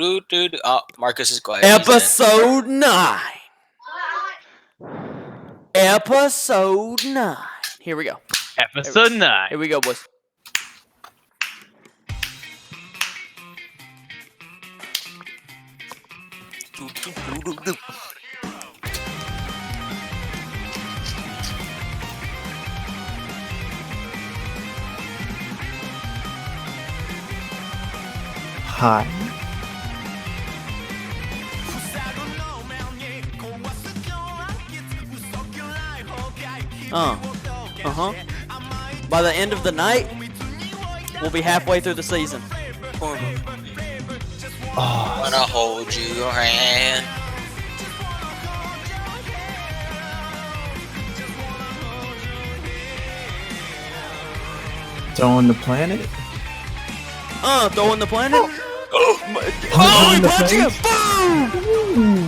Oh, Marcus is quiet. Episode 9. Episode 9. Here we go. Episode 9. Here we go, boys. Hi. By the end of the night, we'll be halfway through the season. I wanna hold your hand. Throwing the planet? Throwing the planet? Oh, punch him! Boom!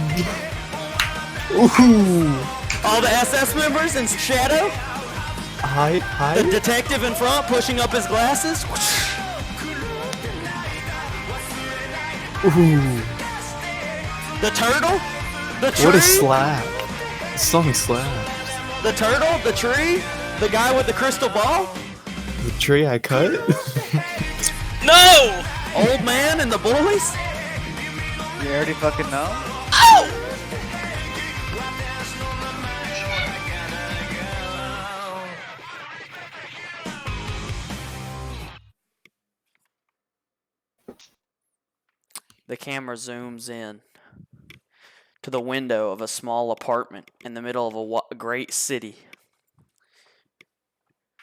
Ooh! All the SS members in shadow. Hi. The detective in front pushing up his glasses. Ooh! The turtle. The tree. What a slap! The song slaps. The turtle. The tree. The guy with the crystal ball. The tree I cut? No! Old man and the boys. You already fucking know? Ow! The camera zooms in to the window of a small apartment in the middle of a great city.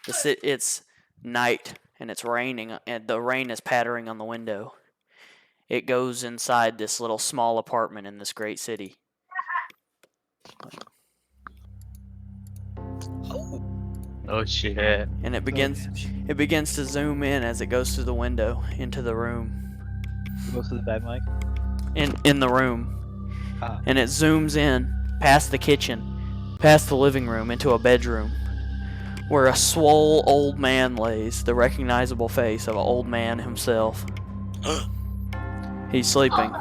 It's night and it's raining, and the rain is pattering on the window. It goes inside this little small apartment in this great city. Oh shit. And it begins to zoom in as it goes through the window into the room. Goes to the bed, Mike. In the room. Ah. And it zooms in past the kitchen, past the living room, into a bedroom where a swole old man lays, the recognizable face of an old man himself. He's sleeping,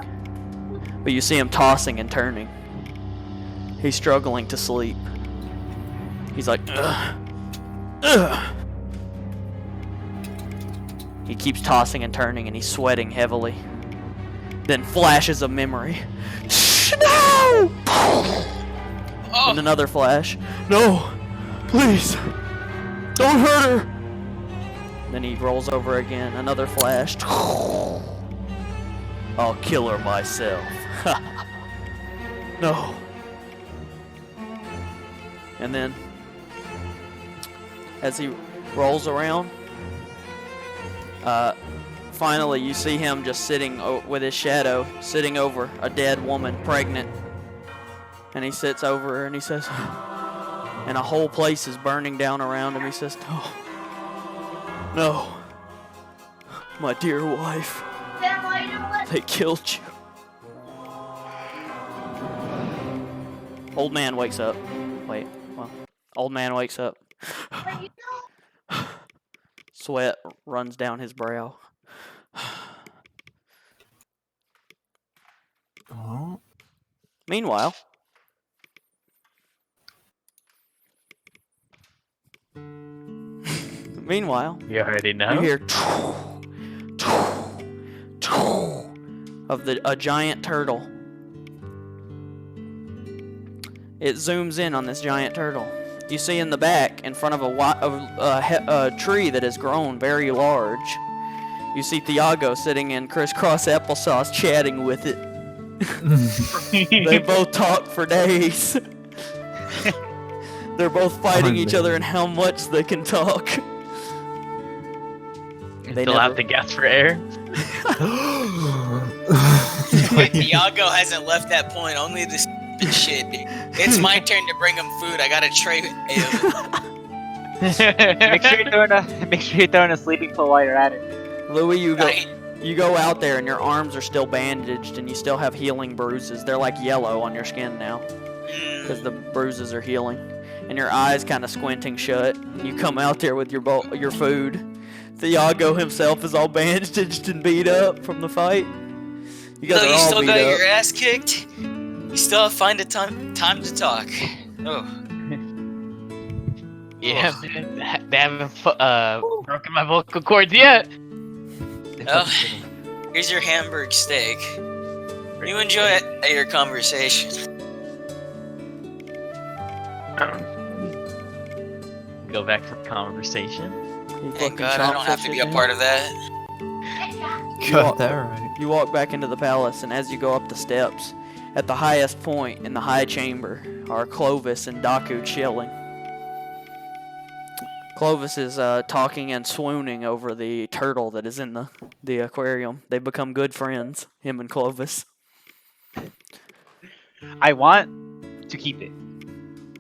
but you see him tossing and turning. He's struggling to sleep. He's like, ugh, ugh. He keeps tossing and turning, and he's sweating heavily. Then flashes of memory. No! And another flash. No! Please! Don't hurt her! Then he rolls over again. Another flash. I'll kill her myself. No. And then, as he rolls around, finally you see him just sitting with his shadow, sitting over a dead woman, pregnant. And he sits over her and he says, and a whole place is burning down around him. He says, no, my dear wife, they killed you. Old man wakes up. Old man wakes up. Sweat runs down his brow. Oh. Meanwhile, You already know. you hear of a giant turtle. It zooms in on this giant turtle. You see in the back, in front of a tree that has grown very large, you see Thiago sitting in crisscross applesauce chatting with it. They both talk for days. They're both fighting each other and how much they can talk. They still have to guess for air. Thiago hasn't left that point. Only this shit. It's my turn to bring him food. I got a tray. Make sure you're throwing a sleeping pill while you're at it. Louis, you go out there and your arms are still bandaged and you still have healing bruises. They're like yellow on your skin now because the bruises are healing. And your eyes kind of squinting shut. You come out there with your food. Thiago himself is all bandaged and beat up from the fight. You guys So are you all still beat got up. your ass kicked? You still find a time to talk. Oh. Yeah, man. They haven't broken my vocal cords yet. Well, here's your Hamburg steak. You enjoy your conversation. Go back to the conversation. You Thank fucking God I don't have to be a chomp-fisted part of that. Got that right. You walk back into the palace, and as you go up the steps, at the highest point in the high chamber are Clovis and Daku chilling. Clovis is talking and swooning over the turtle that is in the aquarium. They become good friends, him and Clovis. I want to keep it.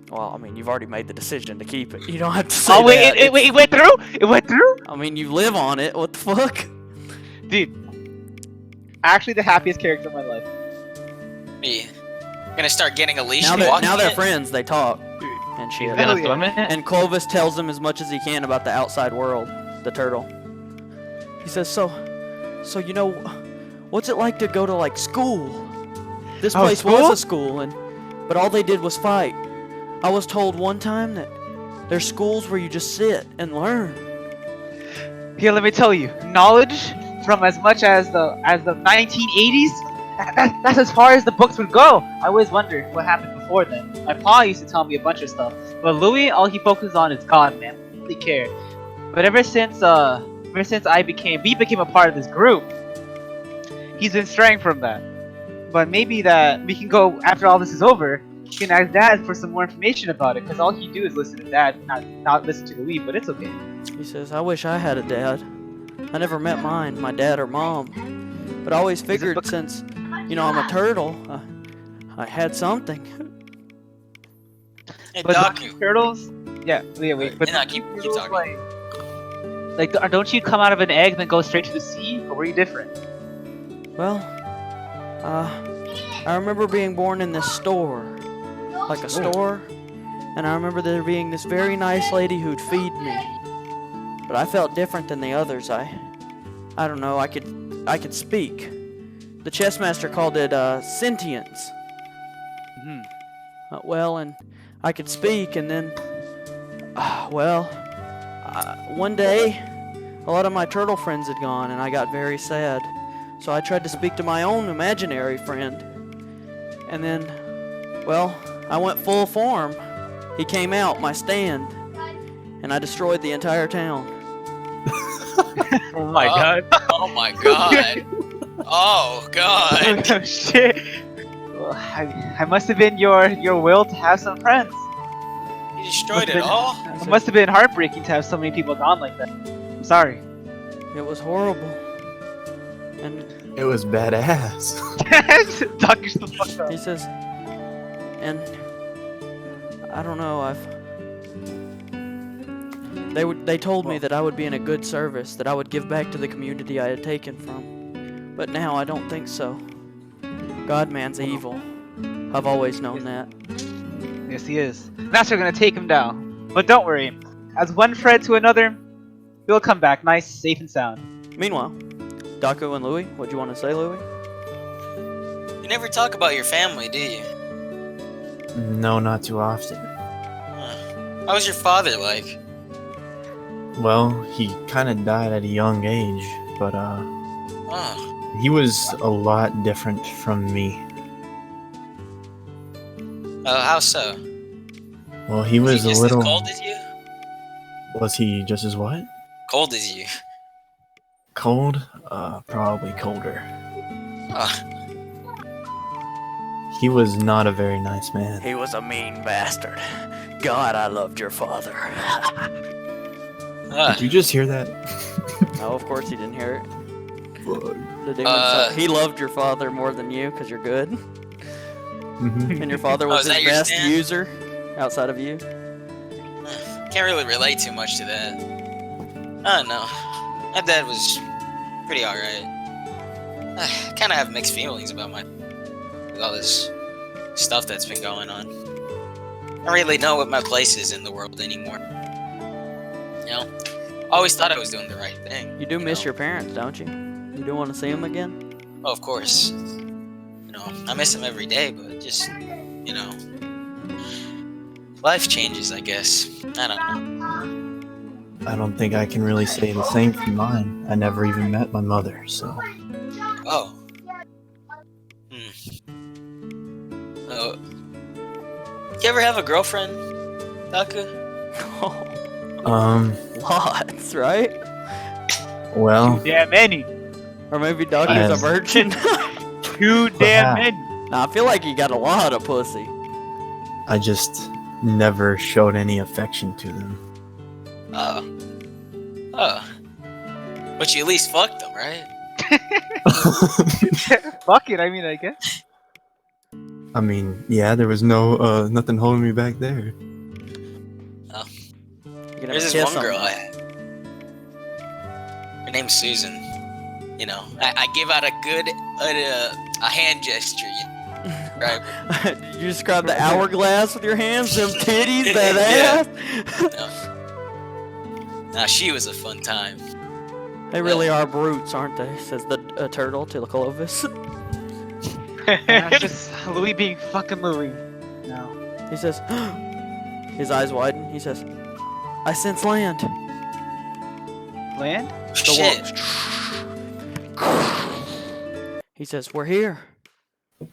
Well, I mean, you've already made the decision to keep it. You don't have to say Oh wait, that. it went through? It went through? I mean, you live on it. What the fuck? Dude. Actually the happiest character in my life. Me. Gonna start getting a leash Now and they're, walking now they're it? friends. They talk and shit. He's Hell gonna yeah. swim in it. And Clovis tells him as much as he can about the outside world, the turtle. He says, so you know, what's it like to go to like school? This Oh, place school? was a school, but all they did was fight. I was told one time that there's schools where you just sit and learn. Here, let me tell you, knowledge from as much as the 1980s. That's as far as the books would go. I always wondered what happened before then. My pa used to tell me a bunch of stuff, but Louis, all he focuses on is God, man. He doesn't really care. But ever since we became a part of this group, he's been straying from that. But maybe that we can go after all this is over. You can ask Dad for some more information about it, because all he do is listen to Dad, not listen to Louis. But it's okay. He says, I wish I had a dad. I never met mine, my dad or mom. But I always figured since, you know, I'm a turtle, I had something. Hey, But Daku. turtles, wait. But Yeah, keep turtles, talking. like, don't you come out of an egg and then go straight to the sea, or were you different? Well, I remember being born in this store, like a store, and I remember there being this very nice lady who'd feed me. But I felt different than the others. I don't know. I could speak. The chess master called it sentience. Well, and I could speak, and then, one day, a lot of my turtle friends had gone, and I got very sad. So I tried to speak to my own imaginary friend. And then, well, I went full form. He came out, my stand, and I destroyed the entire town. Oh my god. Oh my god. Oh god. Oh shit! Well, I must have been your will to have some friends. You destroyed it all? It must have been heartbreaking to have so many people gone like that. I'm sorry. It was horrible. And It was badass. Doctor's the fuck up. he says, and I don't know, they told me that I would be in a good service, that I would give back to the community I had taken from. But now I don't think so. God-man's evil. I've always known that. Yes, he is. Now we're gonna take him down. But don't worry. As one friend to another, he'll come back nice, safe, and sound. Meanwhile, Daku and Louis, what'd you want to say, Louis? You never talk about your family, do you? No, not too often. How was your father like? Well, he kind of died at a young age, but Oh. he was a lot different from me. How so? Well, he Was was he a just little. as cold as you? Was he just as what? Cold as you. Cold? Probably colder. Oh. He was not a very nice man. He was a mean bastard. God, I loved your father. Ah. Did you just hear that? No, of course he didn't hear it. Fuck. The demon said he loved your father more than you because you're good. Mhm. And your father Oh, was is that his your best stand? user outside of you. Can't really relate too much to that. I don't know. My dad was pretty alright. I kind of have mixed feelings about with all this stuff that's been going on. I don't really know what my place is in the world anymore. You know? I always thought I was doing the right thing. You do miss know? your parents, don't you? You do want to see them again? Oh, of course. You know, I miss him every day, but just, you know, life changes, I guess. I don't know. I don't think I can really say the same for mine. I never even met my mother, so. Oh. Oh. You ever have a girlfriend, Taku? Lots, right? Well, Damn many. Or maybe Daku's a I- virgin. Too damn Perhaps. many. Nah, I feel like you got a lot of pussy. I just never showed any affection to them. Oh. Oh. But you at least fucked them, right? Fuck it, I mean, I guess. I mean, yeah, there was nothing holding me back there. You're gonna There's this kiss one him. girl I had. Her name's Susan. You know, I give out a good a hand gesture. You know, right? You describe the hourglass with your hands, them titties, that Yeah. ass. Now she was a fun time. They really are brutes, aren't they? Says the turtle to the Clovis. That's just Louis being fucking Louis. No. He says, his eyes widen. He says, I sense land. Land? Shit. He says, we're here.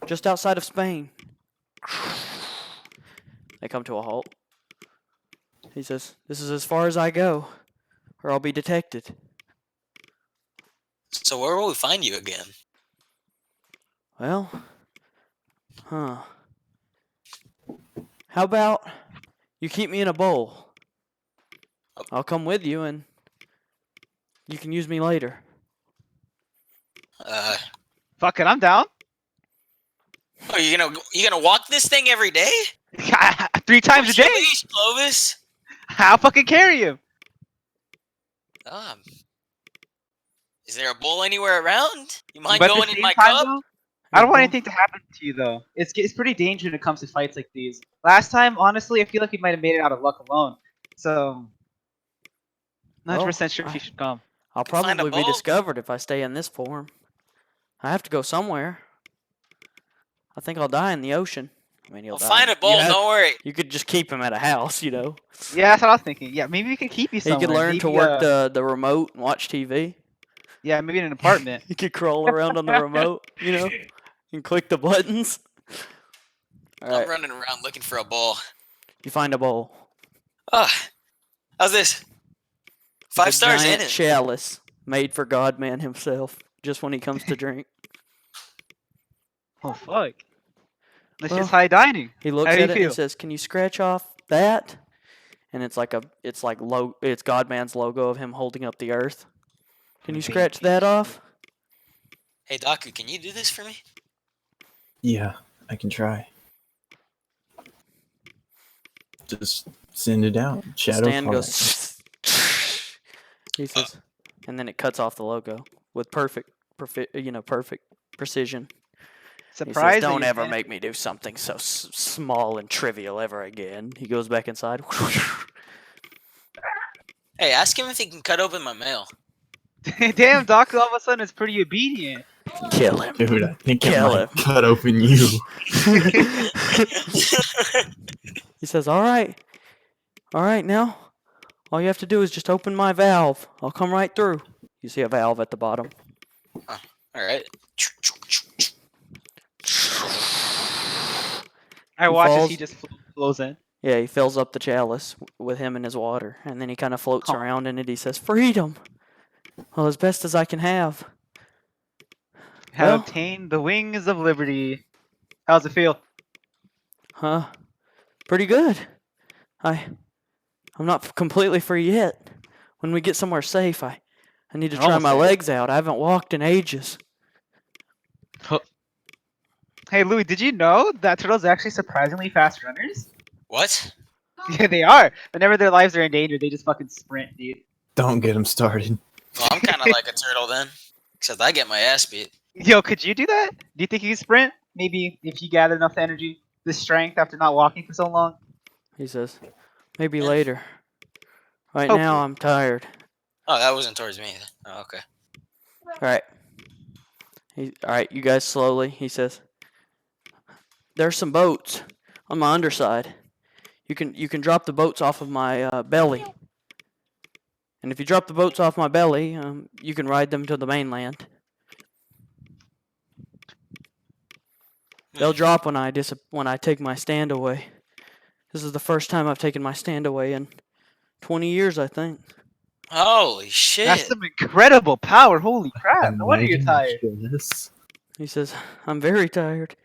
Just outside of Spain. They come to a halt. He says, this is as far as I go, or I'll be detected. So where will we find you again? Well, how about you keep me in a bowl? I'll come with you and you can use me later. Fuck it, I'm down. Oh, you gonna walk this thing every day? 3 times a What's your day. leash, Clovis? I'll fucking carry him. Is there a bowl anywhere around? You mind But at the going in same my time, cup? though, I don't want anything to happen to you, though. It's pretty dangerous when it comes to fights like these. Last time, honestly, I feel like we might have made it out of luck alone. So, 100% sure if you should come. I'll Find a probably be bowl. discovered if I stay in this form. I have to go somewhere. I think I'll die in the ocean. I mean, he'll I'll die. find a bowl. Don't worry. You could just keep him at a house, you know. Yeah, that's what I was thinking. Yeah, maybe we could keep you He somewhere. could learn to Maybe, work the remote and watch TV. Yeah, maybe in an apartment. He could crawl around on the remote, you know, and click the buttons. All I'm right, running around looking for a bowl. you find a bowl. How's this? 5 A stars in giant it. chalice made for God-man himself, just when he comes to drink. Oh, fuck. That's Well, just high dining. He looks How do at you it and feel? says, "Can you scratch off that?" And it's like it's God-man's logo of him holding up the earth. Can you scratch that off? Hey, Daku, can you do this for me? Yeah, I can try. Just send it out. Shadow Stan fire. goes. He says, and then it cuts off the logo with perfect precision. He says, Surprising. "Don't ever make me do something so small and trivial ever again." He goes back inside. Hey, ask him if he can cut open my mail. Damn, Doc all of a sudden is pretty obedient. Kill him. Dude, I think Kill I him. might cut open you. He says, all right, now, all you have to do is just open my valve. I'll come right through." You see a valve at the bottom. All right. I watch as falls. he just flows in. Yeah, he fills up the chalice with him and his water, and then he kind of floats Oh. around in it. He says, "Freedom! Well, as best as I can have." Have Well- obtained the wings of liberty. How's it feel? Huh? Pretty good. I'm not completely free yet. When we get somewhere safe, I need to try Almost my there. legs out. I haven't walked in ages. Hey, Louis, did you know that turtles are actually surprisingly fast runners? What? Yeah, they are. Whenever their lives are in danger, they just fucking sprint, dude. Don't get him started. Well, I'm kind of like a turtle then, except I get my ass beat. Yo, could you do that? Do you think you can sprint? Maybe if you gather enough energy, the strength after not walking for so long? He says, "Maybe Yeah. later. Right Hopefully. now, I'm tired." Oh, that wasn't towards me. Oh, okay. All right. Alright, you guys slowly, he says. There's some boats on my underside. You can drop the boats off of my belly. And if you drop the boats off my belly, you can ride them to the mainland. They'll drop when I take my stand away. This is the first time I've taken my stand away in 20 years, I think. Holy shit! That's some incredible power. Holy crap! No wonder you're tired. This. He says, I'm very tired.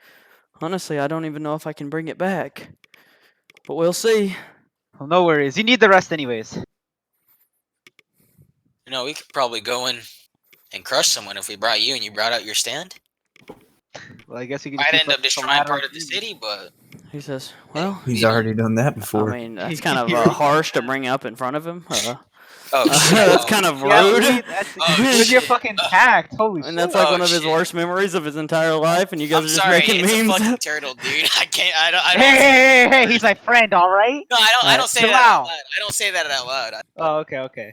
Honestly, I don't even know if I can bring it back. But we'll see. Well, no worries. You need the rest anyways. You know, we could probably go in and crush someone if we brought you and you brought out your stand. Well, I guess you can. Might keep end up destroying collateral part of the damage. city, but He says, well, He's already done that I before. mean, that's kind of harsh to bring up in front of him. oh shit! That's kind of Yeah, rude. wait, that's Oh, with your shit. fucking tact. Holy shit. And that's like Oh, one of his shit. worst memories of his entire life, and you guys I'm are just sorry, making it's a memes. fucking turtle, dude. I can't. I don't. Hey, he's my friend, all right? No, I don't Alright, say chill that out out. loud. I don't say that out loud. Oh, okay.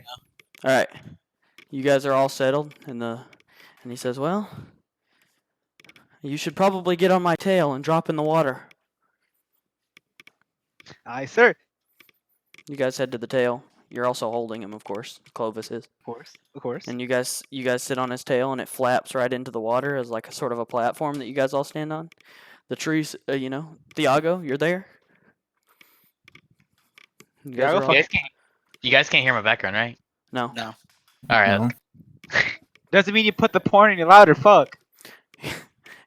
Alright. You guys are all settled, and he says, well, you should probably get on my tail and drop in the water. Aye, sir. Of You guys head to the tail. You're also holding him, of course. Clovis is. course. And you guys sit on his tail, and it flaps right into the water as like a sort of a platform that you guys all stand on. The trees, Thiago, you're there. You guys Thiago, are all- You guys can't hear my background, right? No. No. All right. No. Doesn't mean you put the porn in your louder. Fuck.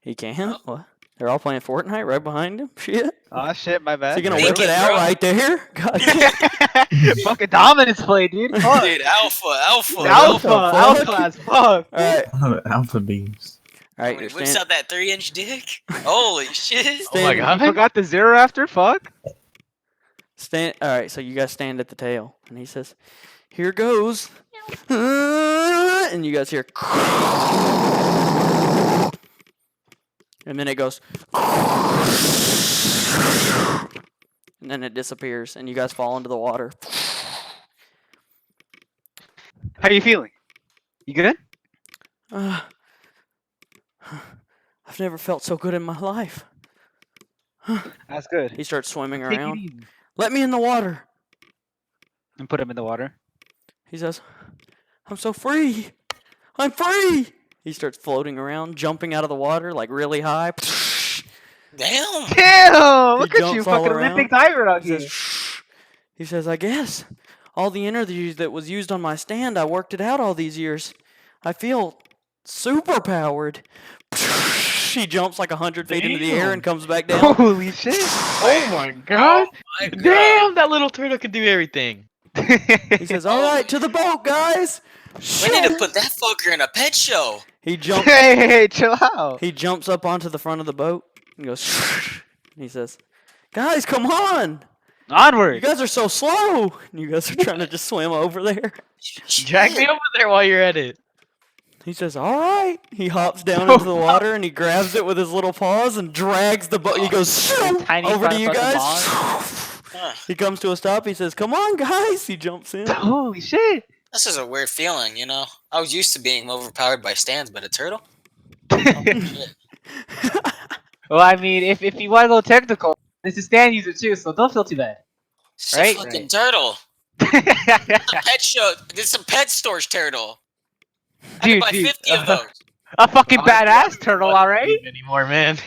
He can't? What? They're all playing Fortnite right behind him? Shit. Oh shit, my Is bad. he gonna Make whip it it, out bro. right there? God. Fucking dominance play, dude. Fuck. Dude, alpha. Alpha, fuck? alpha as fuck. Alright. Alpha beams. Alright, When you're he whips stand- out that 3-inch dick. Holy shit! Oh my stand- god. Forgot the zero after. Fuck. Alright, so you guys stand at the tail. And he says, here goes. And you guys hear. And then it goes. And then it disappears. And you guys fall into the water. How you feeling? You good? I've never felt so good in my life. That's good. He starts swimming Take it around. easy. Let me in the water. And put him in the water. He says, I'm so free. I'm free. He starts floating around, jumping out of the water like really high. Damn! Damn! Look at you, jumps all fucking around. Olympic diver out He here. says, "Shh." He says, I guess all the energy that was used on my stand, I worked it out all these years. I feel super powered. He jumps like 100 feet into the air and comes back down. Holy shit! Oh my god. My God. Damn, that little turtle can do everything. He says, all right, to the boat, guys. We need to put that fucker in a pet show. He jumps. Hey, chill out. He jumps up onto the front of the boat and goes. He says, guys, come on. You Onward. guys are so slow. You guys are trying to just swim over there. Drag me over there while you're at it. He says, all right. He hops down into the water and he grabs it with his little paws and drags the boat. He goes Tiny over to you fucking guys. Huh. He comes to a stop. He says, come on, guys. He jumps in. Holy shit. This is a weird feeling, you know? I was used to being overpowered by stands, but a turtle? Oh, shit. Well, I mean, if you want to go technical, this is stand user too, so don't feel too bad. It's Right? a fucking Right. turtle. It's a pet show. It's a pet store's turtle. I could Dude, buy dude, 50 of those. a fucking badass turtle, alright? Anymore, man.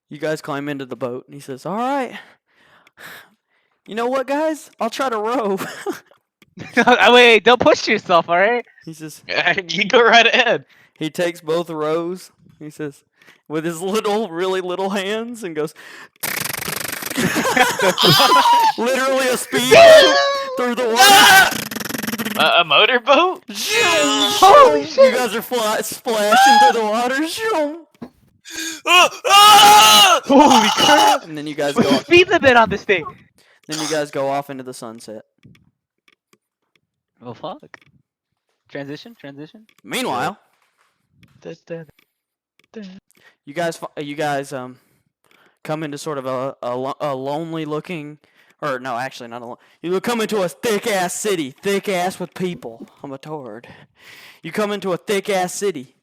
You guys climb into the boat. And he says, all right. You know what, guys? I'll try to row. Wait, don't push yourself, alright? He says, You go right ahead. he takes both rows. He says, with his little, really little hands and goes, literally a speed through the water. A motorboat? Holy You shit! guys are splashing through the water. Holy crap! And then you guys Put go. the speed limit on this thing! Then you guys go off into the sunset. Oh fuck. Transition? Meanwhile, you guys come into sort of a lonely looking, or no, actually not a. You come into a thick ass city, thick ass with people. I'm a tard. You come into a thick ass city.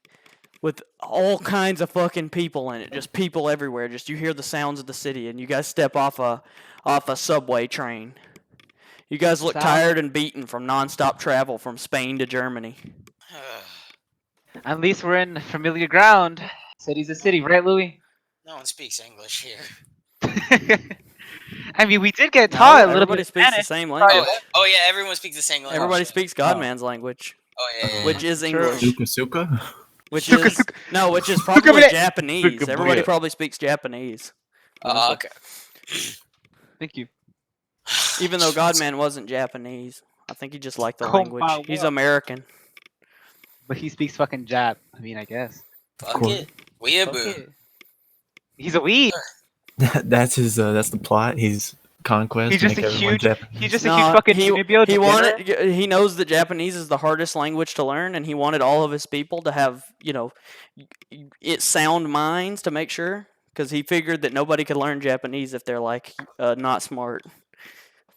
with all kinds of fucking people in it, just people everywhere. Just you hear the sounds of the city, and you guys step off a subway train. You guys look Sounds- tired and beaten from nonstop travel from Spain to Germany. At least we're in familiar ground. City's a city, right, Louis? No one speaks English here. I mean, we did get No, taught a little bit everybody of speaks the Spanish. same Oh, language. yeah, everyone speaks the same language. Everybody speaks Godman's language, Oh yeah. which is Sure. English, Suka Suka? which Suka, is suka. no, which is Suka probably bit. Japanese. Suka Everybody bit. probably speaks Japanese. Oh, okay. Thank you. Even though Godman wasn't Japanese, I think he just liked the Konbanwa. language. He's American. But he speaks fucking Jap. I mean, I guess. Fuck Cool. it. Weeaboo. Okay. He's a weeb. That's his. That's the plot. He's conquest. He's to just make a everyone huge. Japanese. He's just a No, huge fucking he Unibyo he degenerate. wanted. He knows that Japanese is the hardest language to learn, and he wanted all of his people to have, it sound minds to make sure, because he figured that nobody could learn Japanese if they're like not smart.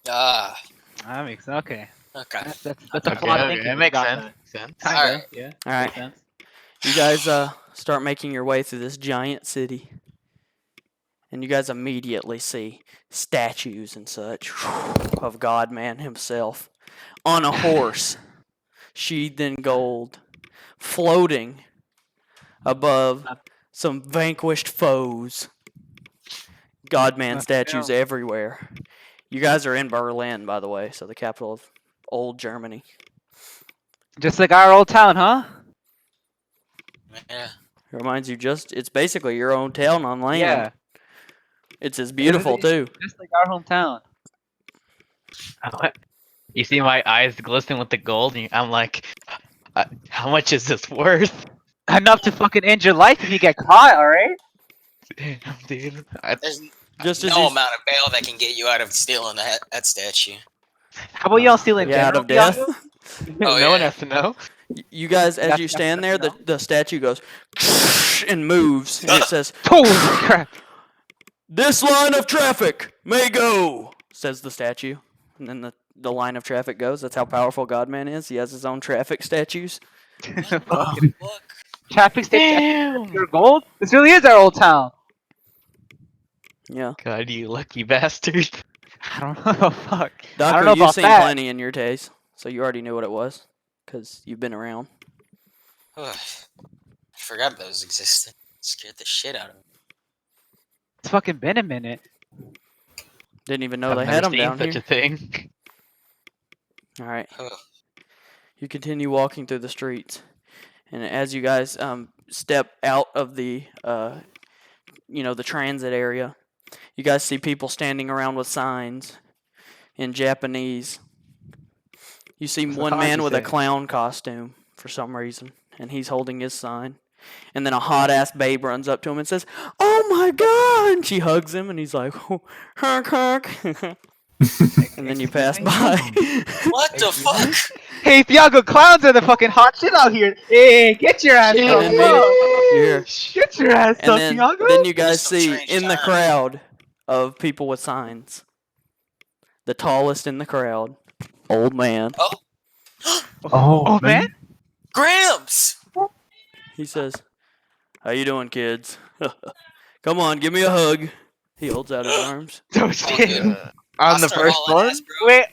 Ah, That makes okay. okay. That's a plot Okay, thinking. that makes Got sense. that. Sense. Kinda, Alright. yeah. All right, Makes sense. you guys start making your way through this giant city, and you guys immediately see statues and such of God-man himself on a horse, sheathed in gold, floating above some vanquished foes. God-man statues everywhere. You guys are in Berlin, by the way, so the capital of old Germany. Just like our old town, huh? Yeah. It reminds you it's basically your own town on land. Yeah. It's as beautiful too. Just like our hometown. You see my eyes glistening with the gold, and I'm like, how much is this worth? Enough to fucking end your life if you get caught, alright? Damn, dude. There's Just as no you, amount of bail that can get you out of stealing that statue. How about y'all stealing yeah, out of general, death. Thiago? no yeah. one has to know. You guys, as That's- you that's stand there, enough. the statue goes and moves, and it says, Holy crap. "This line of traffic may go," says the statue. And then the line of traffic goes. That's how powerful Godman is. He has his own traffic statues. Fucking Look. traffic station. Damn. Pure gold? This really is our old town. Yeah. God, you lucky bastard. I don't know. Fuck. I don't Daku, know you've about seen that. plenty in your days, so you already knew what it was, because you've been around. I forgot those existed. Scared the shit out of me. It's fucking been a minute. Didn't even know I've they never had them seen down such here. a thing. All right. Ugh. You continue walking through the streets, and as you guys step out of the the transit area, you guys see people standing around with signs in Japanese. You see What's the one sign man you with a say? clown costume for some reason, and he's holding his sign. And then a hot ass babe runs up to him and says, "Oh my god!" And she hugs him, and he's like, "Honk honk." And then you pass by. What the fuck? Hey, Thiago, clowns are the fucking hot shit out here. Hey, get your ass And up. then Whoa. You're- Get your ass And up, then, Thiago. then you guys Some see strange in the time. crowd of people with signs, the tallest in the crowd, old man. Oh, man. Gramps! He says, "How you doing, kids? Come on, give me a hug." He holds out his arms. Oh, shit. On the I'll start first hauling one? ass, bro. Wait,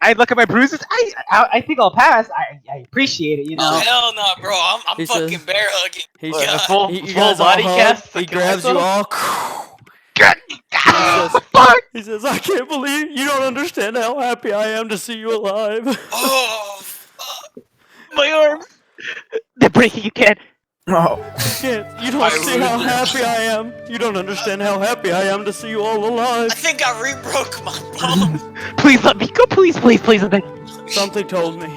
I look at my bruises. I think I'll pass. I appreciate it, you Oh know. hell no, bro! I'm He fucking says- bear hugging. He God. says, Full- you full guys all body hug, cast, he like grabs you myself? all. Ah, says- fuck! He says, "I can't believe you don't understand how happy I am to see you alive." Oh, fuck. My arms. They're breaking again. Oh, You don't see how happy I am. You don't understand how happy I am to see you all alive. I think I re-broke my bone. Please let me go. Please, please, please. Let me. Something told me.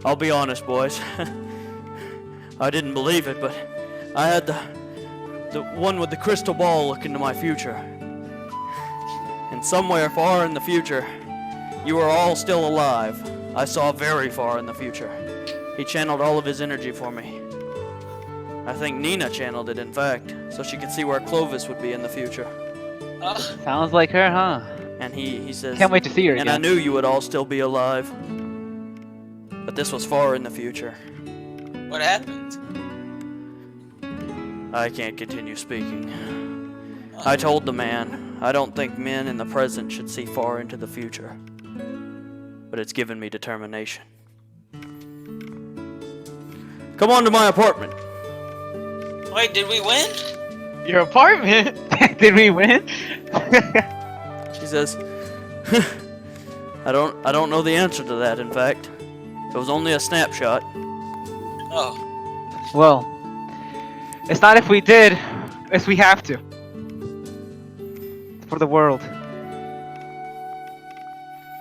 I'll be honest, boys. I didn't believe it, but I had the one with the crystal ball look into my future. And somewhere far in the future, you are all still alive. I saw very far in the future. He channeled all of his energy for me. I think Nina channeled it, in fact, so she could see where Clovis would be in the future. Sounds like her, huh? And he says, Can't wait to see her and I again. knew you would all still be alive. But this was far in the future. What happened? I can't continue speaking. I told the man, I don't think men in the present should see far into the future. But it's given me determination. Come on to my apartment. Wait, did we win? Your apartment? Did we win? She says, I don't know the answer to that, in fact. It was only a snapshot. Oh, Well, it's not if we did, it's we have to. For the world.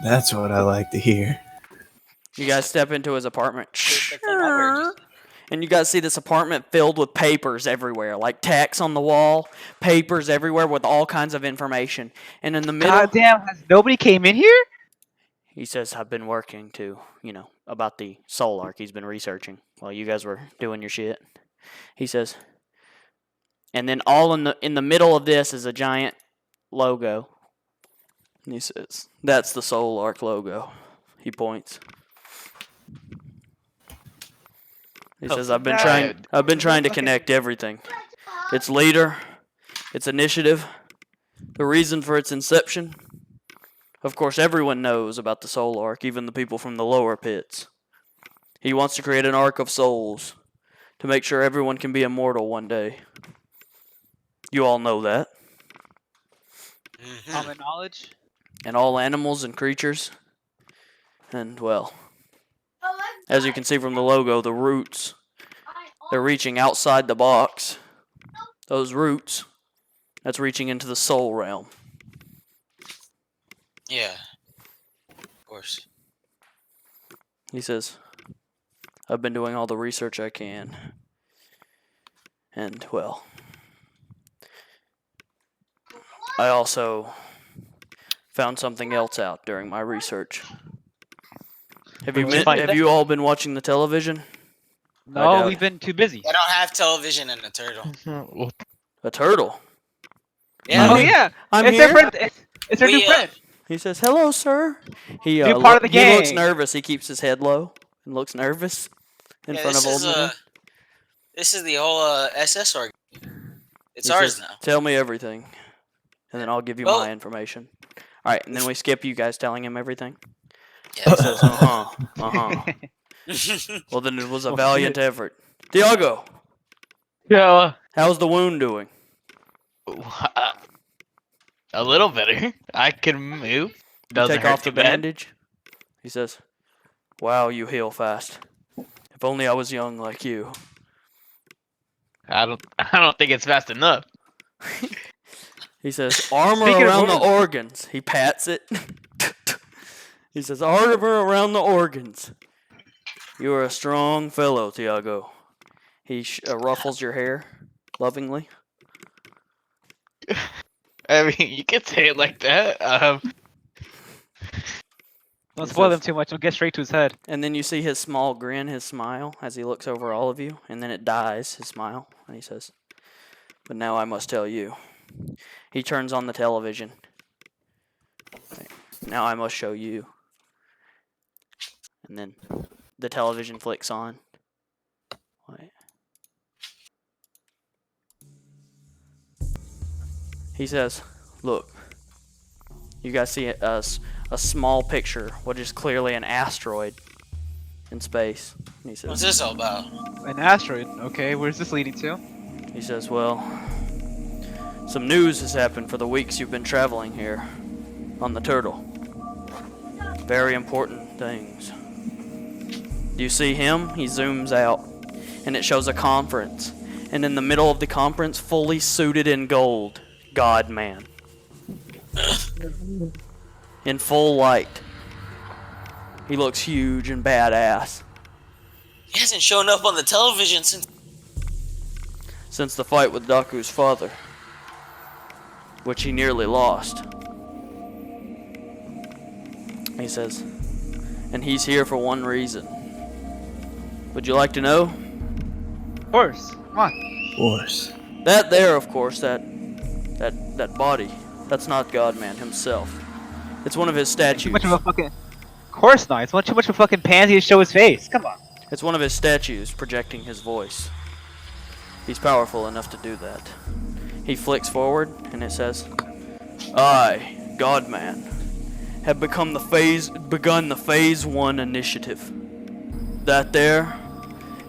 That's what I like to hear. You guys step into his apartment. that's what I heard. And you guys see this apartment filled with papers everywhere, like tacks on the wall, papers everywhere with all kinds of information. And in the middle, God damn, has nobody came in here? he says, I've been working to, about the soul arc. He's been researching while you guys were doing your shit. He says, and then all in the middle of this is a giant logo. And he says, that's the soul arc logo. He points. He says, I've been trying to connect everything. Its leader, its initiative, the reason for its inception. Of course, everyone knows about the soul arc, even the people from the lower pits. He wants to create an arc of souls to make sure everyone can be immortal one day. You all know that. Common knowledge. And all animals and creatures. And, well, as you can see from the logo, the roots, they're reaching outside the box. Those roots, that's reaching into the soul realm. Yeah. Of course. He says, I've been doing all the research I can. And, well, I also found something else out during my research. Have you all been watching the television? I No, doubt we've been too busy. I don't have television and a turtle. A turtle. Yeah. Oh yeah, I'm it's here. their friend. It's their We, new friend. He says, hello, sir. He, New part of the he looks gang. nervous. He keeps his head low and looks nervous in Yeah, front this of old is men. this is the whole SS org. It's He ours says, now. tell me everything, and then I'll give you Well- my information. All right, and then we skip you guys telling him everything. He Yeah. says, Well, then it was a valiant effort. Tiago, Yeah. how's the wound doing? A little better. I can move. You Doesn't take hurt off the too bad. bandage. He says, wow, you heal fast. If only I was young like you. I don't think it's fast enough. He says, armor Speaking of around the organs. organs. He pats it. He says, armor around the organs. You are a strong fellow, Tiago. He ruffles your hair lovingly. I mean, you could say it like that. Don't spoil him too much. We'll get straight to his head. And then you see his small grin, his smile, as he looks over all of you. And then it dies, his smile. And he says, but now I must tell you. He turns on the television. Now I must show you. And then the television flicks on. Wait. He says, look. You guys see a small picture, what is clearly an asteroid in space. And he says, What's this all about? An asteroid. Okay, where's this leading to? He says, well, some news has happened for the weeks you've been traveling here on the turtle. Very important things. Do you see him? He zooms out, and it shows a conference. And in the middle of the conference, fully suited in gold, God-Man. In full light. He looks huge and badass. He hasn't shown up on the television since The fight with Daku's father, which he nearly lost. He says, and he's here for one reason. Would you like to know? Of course. Come on. Of course. That there, of course, that body, that's not God-Man himself. It's one of his Too statues. much of a fucking. Of course not. It's too much of a fucking pansy to show his face. Come on. It's one of his statues projecting his voice. He's powerful enough to do that. He flicks forward and it says, I, Godman, have begun the Phase 1 initiative. That there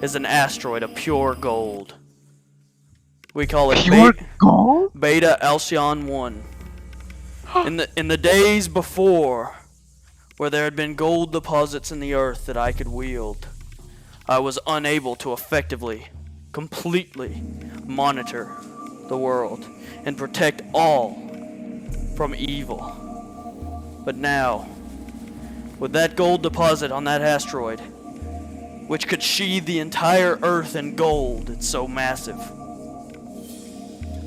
is an asteroid of pure gold. We call it Pure gold? Beta Alcyon 1. In the days before, where there had been gold deposits in the earth that I could wield, I was unable to effectively, completely monitor the world and protect all from evil. But now, with that gold deposit on that asteroid, which could sheathe the entire earth in gold, it's so massive,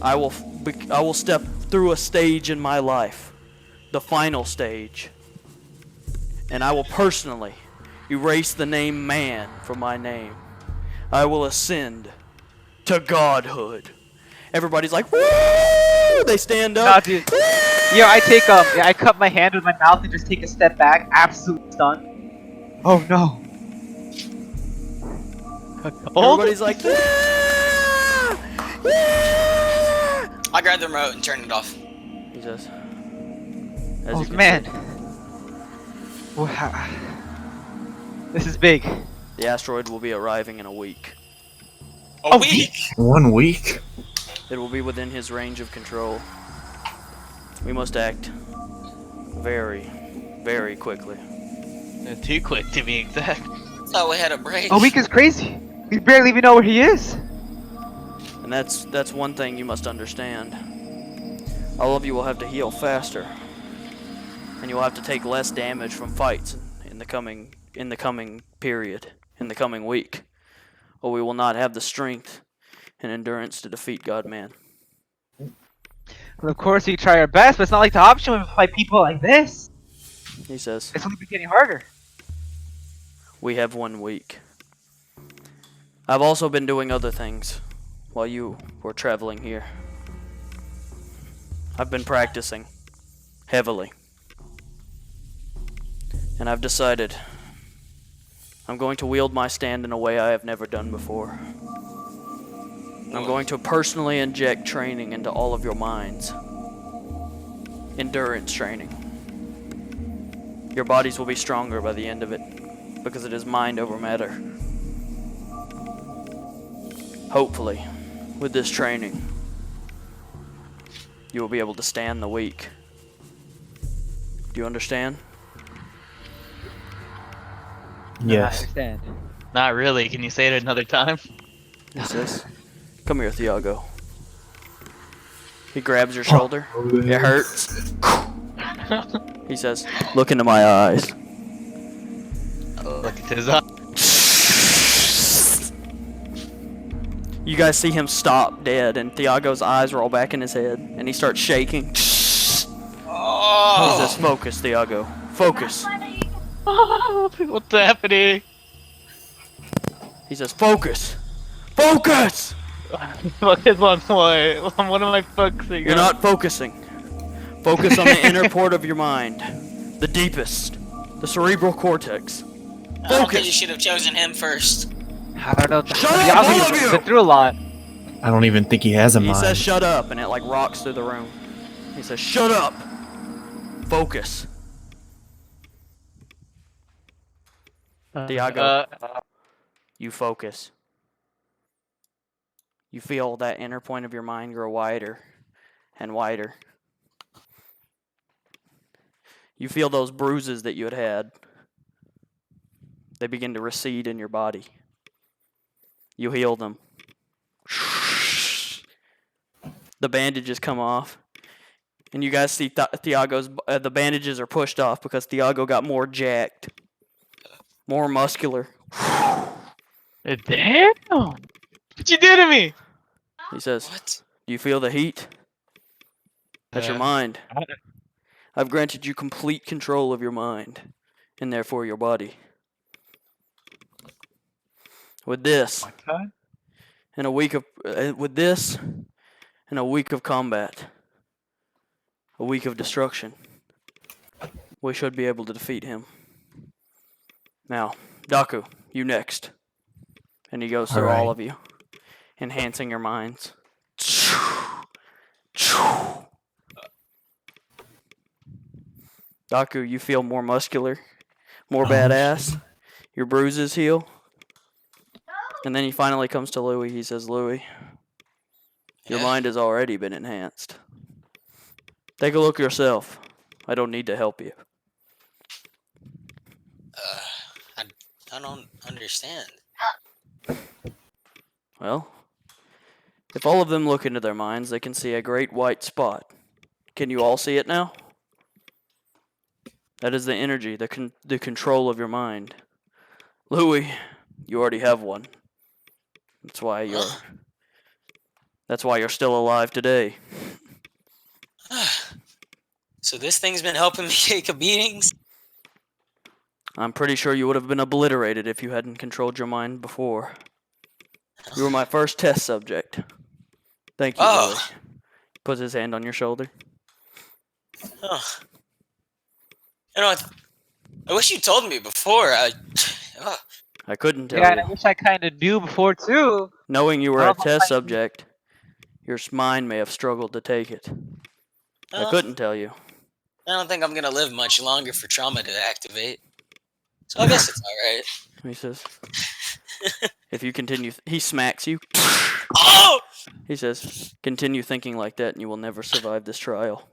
I will step through a stage in my life, the final stage, and I will personally erase the name man from my name. I will ascend to godhood. Everybody's like, woo! They stand Nah, up. dude. Yeah, I cut my hand with my mouth and just take a step back, absolute stun. Oh no. Everybody's like, "Ah! Ah!" I grab the remote and turn it off. He says, as Oh you can man. see, Wow. This is big. the asteroid will be arriving in a week. A week? 1 week? It will be within his range of control. We must act very, very quickly. Too quick to be exact. Thought we had a break. A week is crazy. We barely even know where he is. And that's one thing you must understand. All of you will have to heal faster, and you will have to take less damage from fights in the coming period, in the coming week, or we will not have the strength and endurance to defeat Godman. Well, of course we try our best, but it's not like the option when we fight people like this. He says, It's only been getting harder. we have 1 week. I've also been doing other things while you were traveling here. I've been practicing heavily. And I've decided I'm going to wield my stand in a way I have never done before. I'm going to personally inject training into all of your minds. Endurance training. Your bodies will be stronger by the end of it, because it is mind over matter. Hopefully, with this training, you will be able to stand the week. Do you understand? I Yes. understand. Not really. Can you say it another time? He says, come here, Thiago. He grabs your shoulder. It hurts. He says, look into my eyes. Look at his eye. You guys see him stop dead, and Thiago's eyes roll back in his head, and he starts shaking. He Oh. says, focus, Thiago. Focus. What's happening? He says, focus. Focus! Focus on what? What am I focusing You're on? not focusing. Focus on the inner port of your mind. The deepest. The cerebral cortex. I don't think Focus. you should have chosen him first. I don't know. Shut up, all of He's you! been through a lot. I don't even think he has a He mind. says, shut up, and it like rocks through the room. He says, shut up. Focus. Thiago. You focus. You feel that inner point of your mind grow wider and wider. You feel those bruises that you had had. They begin to recede in your body. You heal them. The bandages come off. And you guys see Thiago's... the bandages are pushed off because Thiago got more jacked. More muscular. Damn! What you do to me? He says, What? do you feel the heat? That's your mind. I've granted you complete control of your mind, and therefore your body. With this, and a week of combat, a week of destruction, we should be able to defeat him. Now, Daku, you next. And he goes through all Alright. of you, enhancing your minds. Daku, you feel more muscular, more Oh, badass. Your bruises heal. And then he finally comes to Louis. He says, Louis, your Yeah? mind has already been enhanced. Take a look yourself. I don't need to help you. I don't understand. Well, if all of them look into their minds, they can see a great white spot. Can you all see it now? That is the energy, the control of your mind. Louis, you already have one. That's why you're still alive today. So this thing's been helping me take a beatings? I'm pretty sure you would have been obliterated if you hadn't controlled your mind before. You were my first test subject. Thank you, Oh. Louis. Puts his hand on your shoulder. Oh. You know, I wish you told me before. I couldn't tell Yeah, and I you. wish I kind of knew before too. Knowing you were I a don't know if test I knew. subject, your mind may have struggled to take it. I couldn't tell you. I don't think I'm gonna live much longer for trauma to activate. So I guess it's alright. He says, if you continue, he smacks you. Oh! He says, continue thinking like that and you will never survive this trial.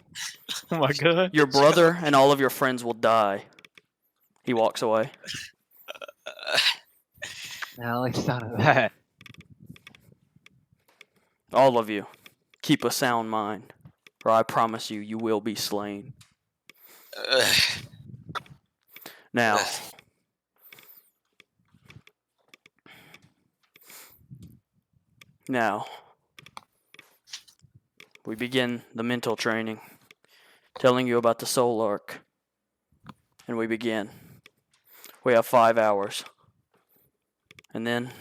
Oh my god. Your brother and all of your friends will die. He walks away. I like the sound of that. All of you, keep a sound mind, or I promise you, you will be slain. Now, we begin the mental training, telling you about the soul arc. And we begin. We have 5 hours. And then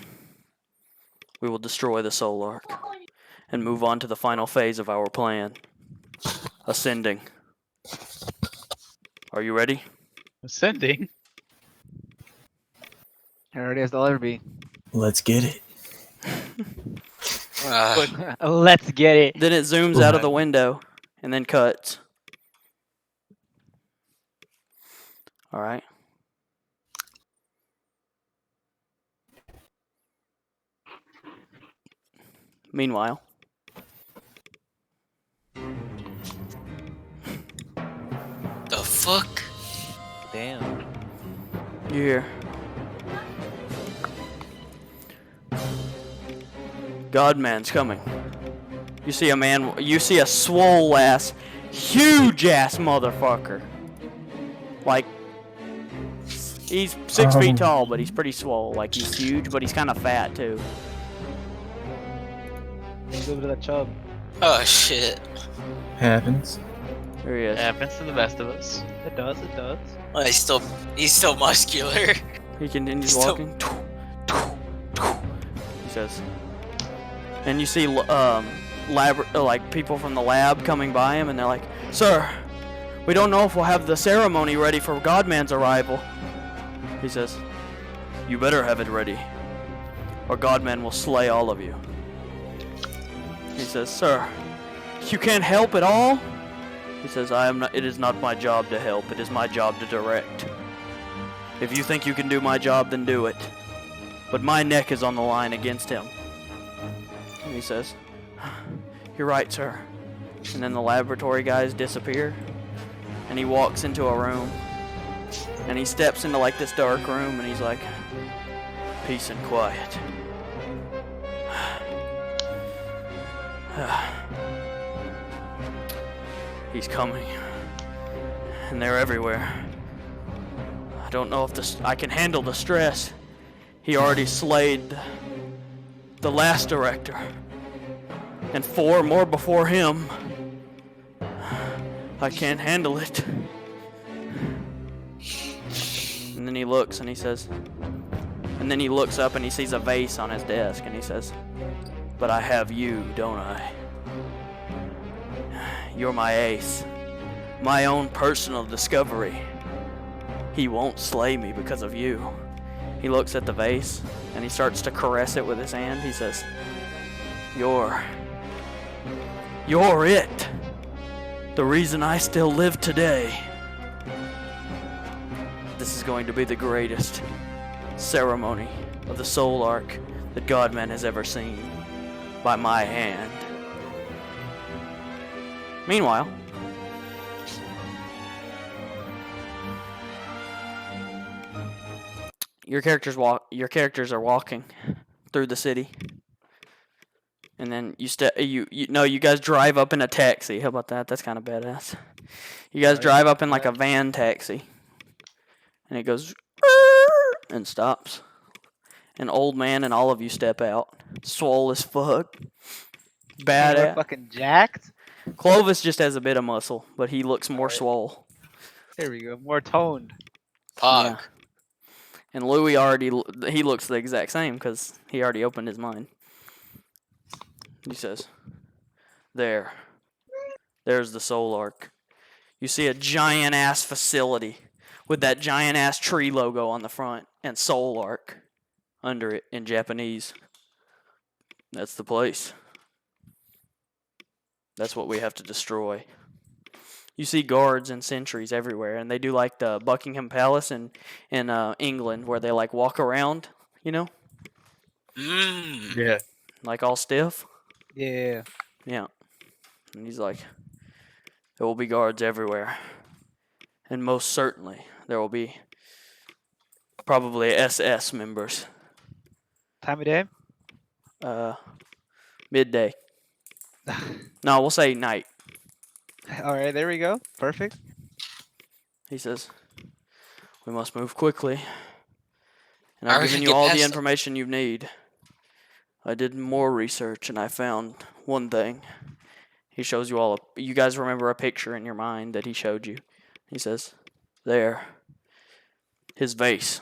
we will destroy the soul arc and move on to the final phase of our plan. Ascending. Are you ready? Ascending. Already as they'll ever be. Let's get it. Let's get it. Then it zooms out of the window and then cuts. Alright. Meanwhile, the fuck? Damn. you hear Godman's coming. You see a swole ass, huge ass motherfucker. Like, he's 6 feet tall, but he's pretty swole. Like, he's huge, but he's kind of fat too. A little bit of that chub. Oh shit. Happens. There he is. Happens to the best of us. It does, it does. Well, he's still muscular. He continues Still- walking. He says, and you see like people from the lab coming by him, and they're like, "Sir, we don't know if we'll have the ceremony ready for Godman's arrival." He says, "You better have it ready, or Godman will slay all of you." He says, "Sir, you can't help at all?" He says, it is not my job to help, it is my job to direct. If you think you can do my job, then do it. But my neck is on the line against him." And he says, "You're right, sir." And then the laboratory guys disappear, and he walks into a room, and he steps into like this dark room, and he's like, "Peace and quiet." He's coming, and they're everywhere. I don't know if I can handle the stress. He already slayed the last director, and 4 more before him. I can't handle it. And then he looks and he says, and then he looks up and he sees a vase on his desk and he says, "But I have you, don't I? You're my ace, my own personal discovery. He won't slay me because of you. He looks at the vase and he starts to caress it with his hand. He says, You're it. The reason I still live today. This is going to be the greatest ceremony of the soul arc that Godman has ever seen by my hand. Meanwhile, your characters are walking through the city. And then you guys drive up in a taxi. How about that? That's kind of badass. You guys drive up in like a van taxi. And it goes and stops. An old man and all of you step out. Swole as fuck. We're Badass. fucking jacked. Clovis just has a bit of muscle, but he looks more swole. There we go. More toned. Pog. Yeah. And Louis he looks the exact same because he already opened his mind. He says, There's the Soul Arc. You see a giant ass facility with that giant ass tree logo on the front and Soul Arc under it in Japanese. That's the place. That's what we have to destroy. You see guards and sentries everywhere, and they do like the Buckingham Palace in England, where they like walk around, you know, Yeah. like all stiff. Yeah. Yeah. And he's like, there will be guards everywhere, and most certainly there will be probably SS members. Time of day? Midday. No, we'll say night. Alright, there we go. Perfect. He says, we must move quickly. And Are I've we given gonna you get all past the them? information you need. I did more research and I found one thing. He shows you all. You guys remember a picture in your mind that he showed you. He says, there. His vase.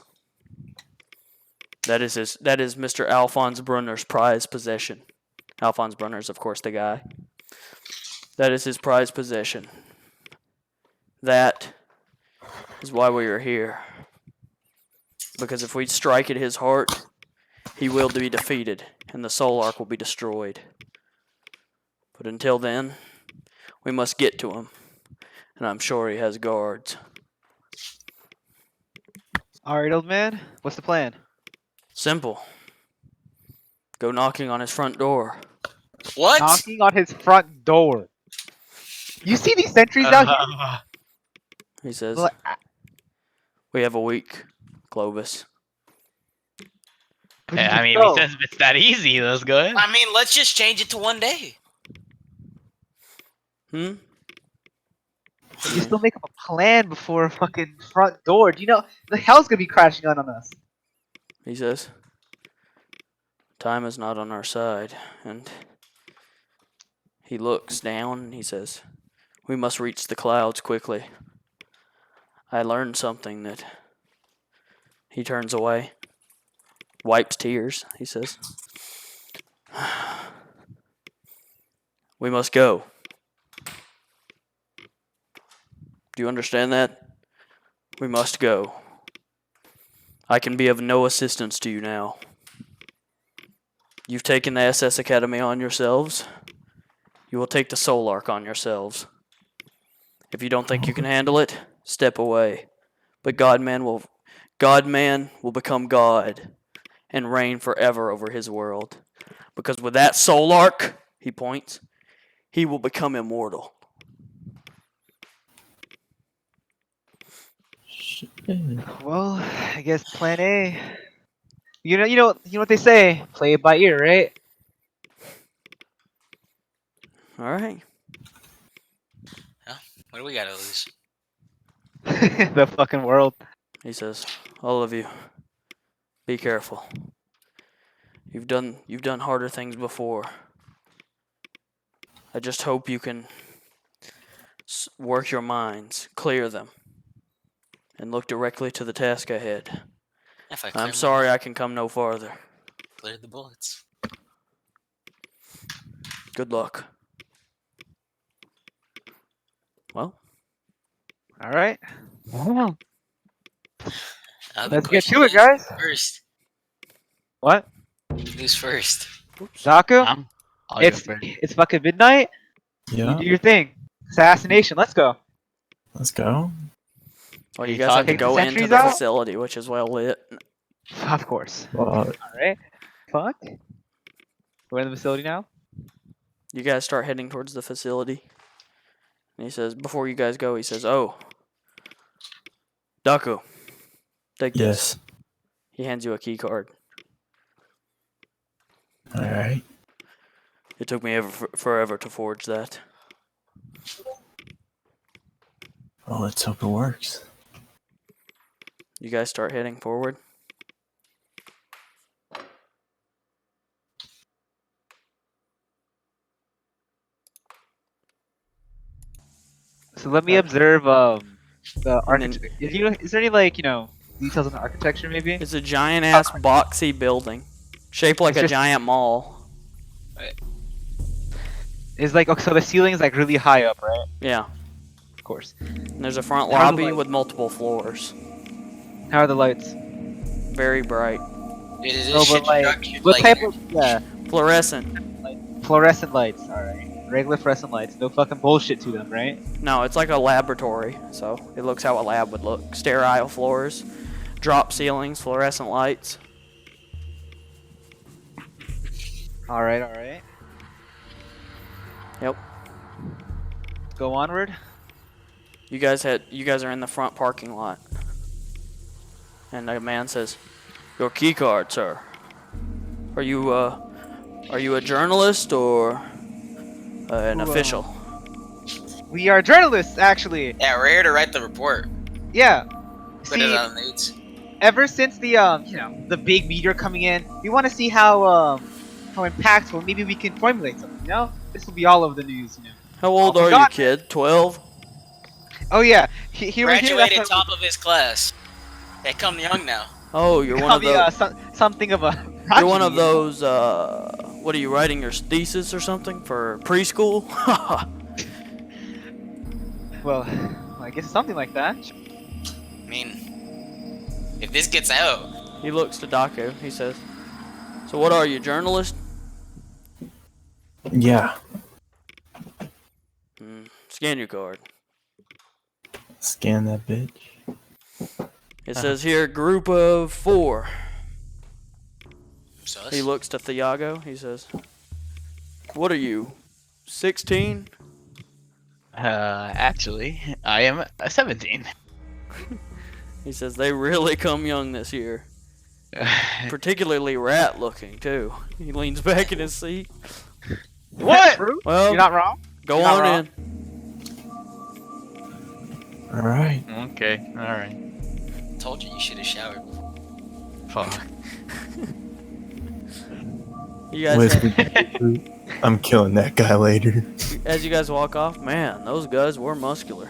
That is Mr. Alphonse Brunner's prized possession. Alphonse Brunner's, of course, the guy. That is his prized possession. That is why we are here. Because if we strike at his heart, he will be defeated, and the Soul Arc will be destroyed. But until then, we must get to him, and I'm sure he has guards. Alright, old man. What's the plan? Simple. Go knocking on his front door. What? Knocking on his front door. You see these sentries out here? He says, Well, we have a week, Clovis. but Yeah, you I mean, know, if he says if it's that easy, that's good. I mean, let's just change it to one day. Hmm? you still make up a plan before a fucking front door. Do you know the hell's gonna be crashing on us? He says, time is not on our side. And he looks down and he says, we must reach the clouds quickly. I learned something that he turns away, wipes tears, he says. We must go. Do you understand that? We must go. I can be of no assistance to you now. You've taken the SS Academy on yourselves. You will take the Soul Arc on yourselves. If you don't think you can handle it, step away. But Godman will become God and reign forever over his world. Because with that Soul Arc, he points, he will become immortal. Well, I guess plan A. You know what they say. Play it by ear, right? All right. What do we gotta lose? The fucking world. He says, all of you, be careful. You've done harder things before. I just hope you can work your minds, clear them, and look directly to the task ahead. If I I'm sorry I can come no farther. cleared the bullets. Good luck. Well, All right. The Let's get question to it, is, guys. First, What? who's first? Daku? I'll go It's first. it's fucking midnight. You Yeah, do your thing. Assassination. Let's go. let's go. Well, Are you you guys have to talking? Take the go into sentries the out? facility, which is well lit. Of course. All right. Fuck. We're in the facility now. You guys start heading towards the facility. And he says, before you guys go, he says, "Oh, Daku, take this." Yes. He hands you a key card. All right. It took me forever to forge that. Well, let's hope it works. You guys start heading forward. So let me observe the And then- architecture. Is there any details on the architecture maybe? It's a giant ass boxy building, shaped like It's a just- giant mall. It's like so the ceiling is like really high up, right? Yeah. Of course. And there's a front How are the lobby lights? with multiple floors. How are the lights? Very bright. Dude, is No, this but shit like structured what like type energy? of Fluorescent. fluorescent lights? All right, regular fluorescent lights. No fucking bullshit to them, right? No, it's like a laboratory, so it looks how a lab would look. Sterile floors, drop ceilings, fluorescent lights. All right, all right. Yep. Go onward. You guys are in the front parking lot. And a man says, "Your key card, sir. Are you a journalist or an Who, official?" We are journalists, actually. Yeah, we're here to write the report. Yeah. Put it on the news. Ever since the the big meteor coming in, we want to see how impactful. Maybe we can formulate something. You know, this will be all over the news. You know. How old Oh, are you, forgot. kid? 12? Oh yeah, here we're here. Graduated That's top of his class. They come young now. Oh, you're one of probably those. something of a. You're one of prodigy, you know? those. What are you writing your thesis or something for preschool? Well, I guess something like that. I mean, if this gets out, He looks to Daku. He says, "So what are you, journalist?" Yeah. Scan your card. Scan that bitch. It says here, group of 4. sus. He looks to Thiago. He says, "What are you, 16?" Actually, I am 17. He says, "They really come young this year. Particularly rat looking, too." He leans back in his seat. What? Well, You're not wrong. go you're not on wrong. in. All right. Okay, alright. Told you should have showered. Fuck. You guys, Whisper. I'm killing that guy later. as you guys walk off, man, those guys were muscular.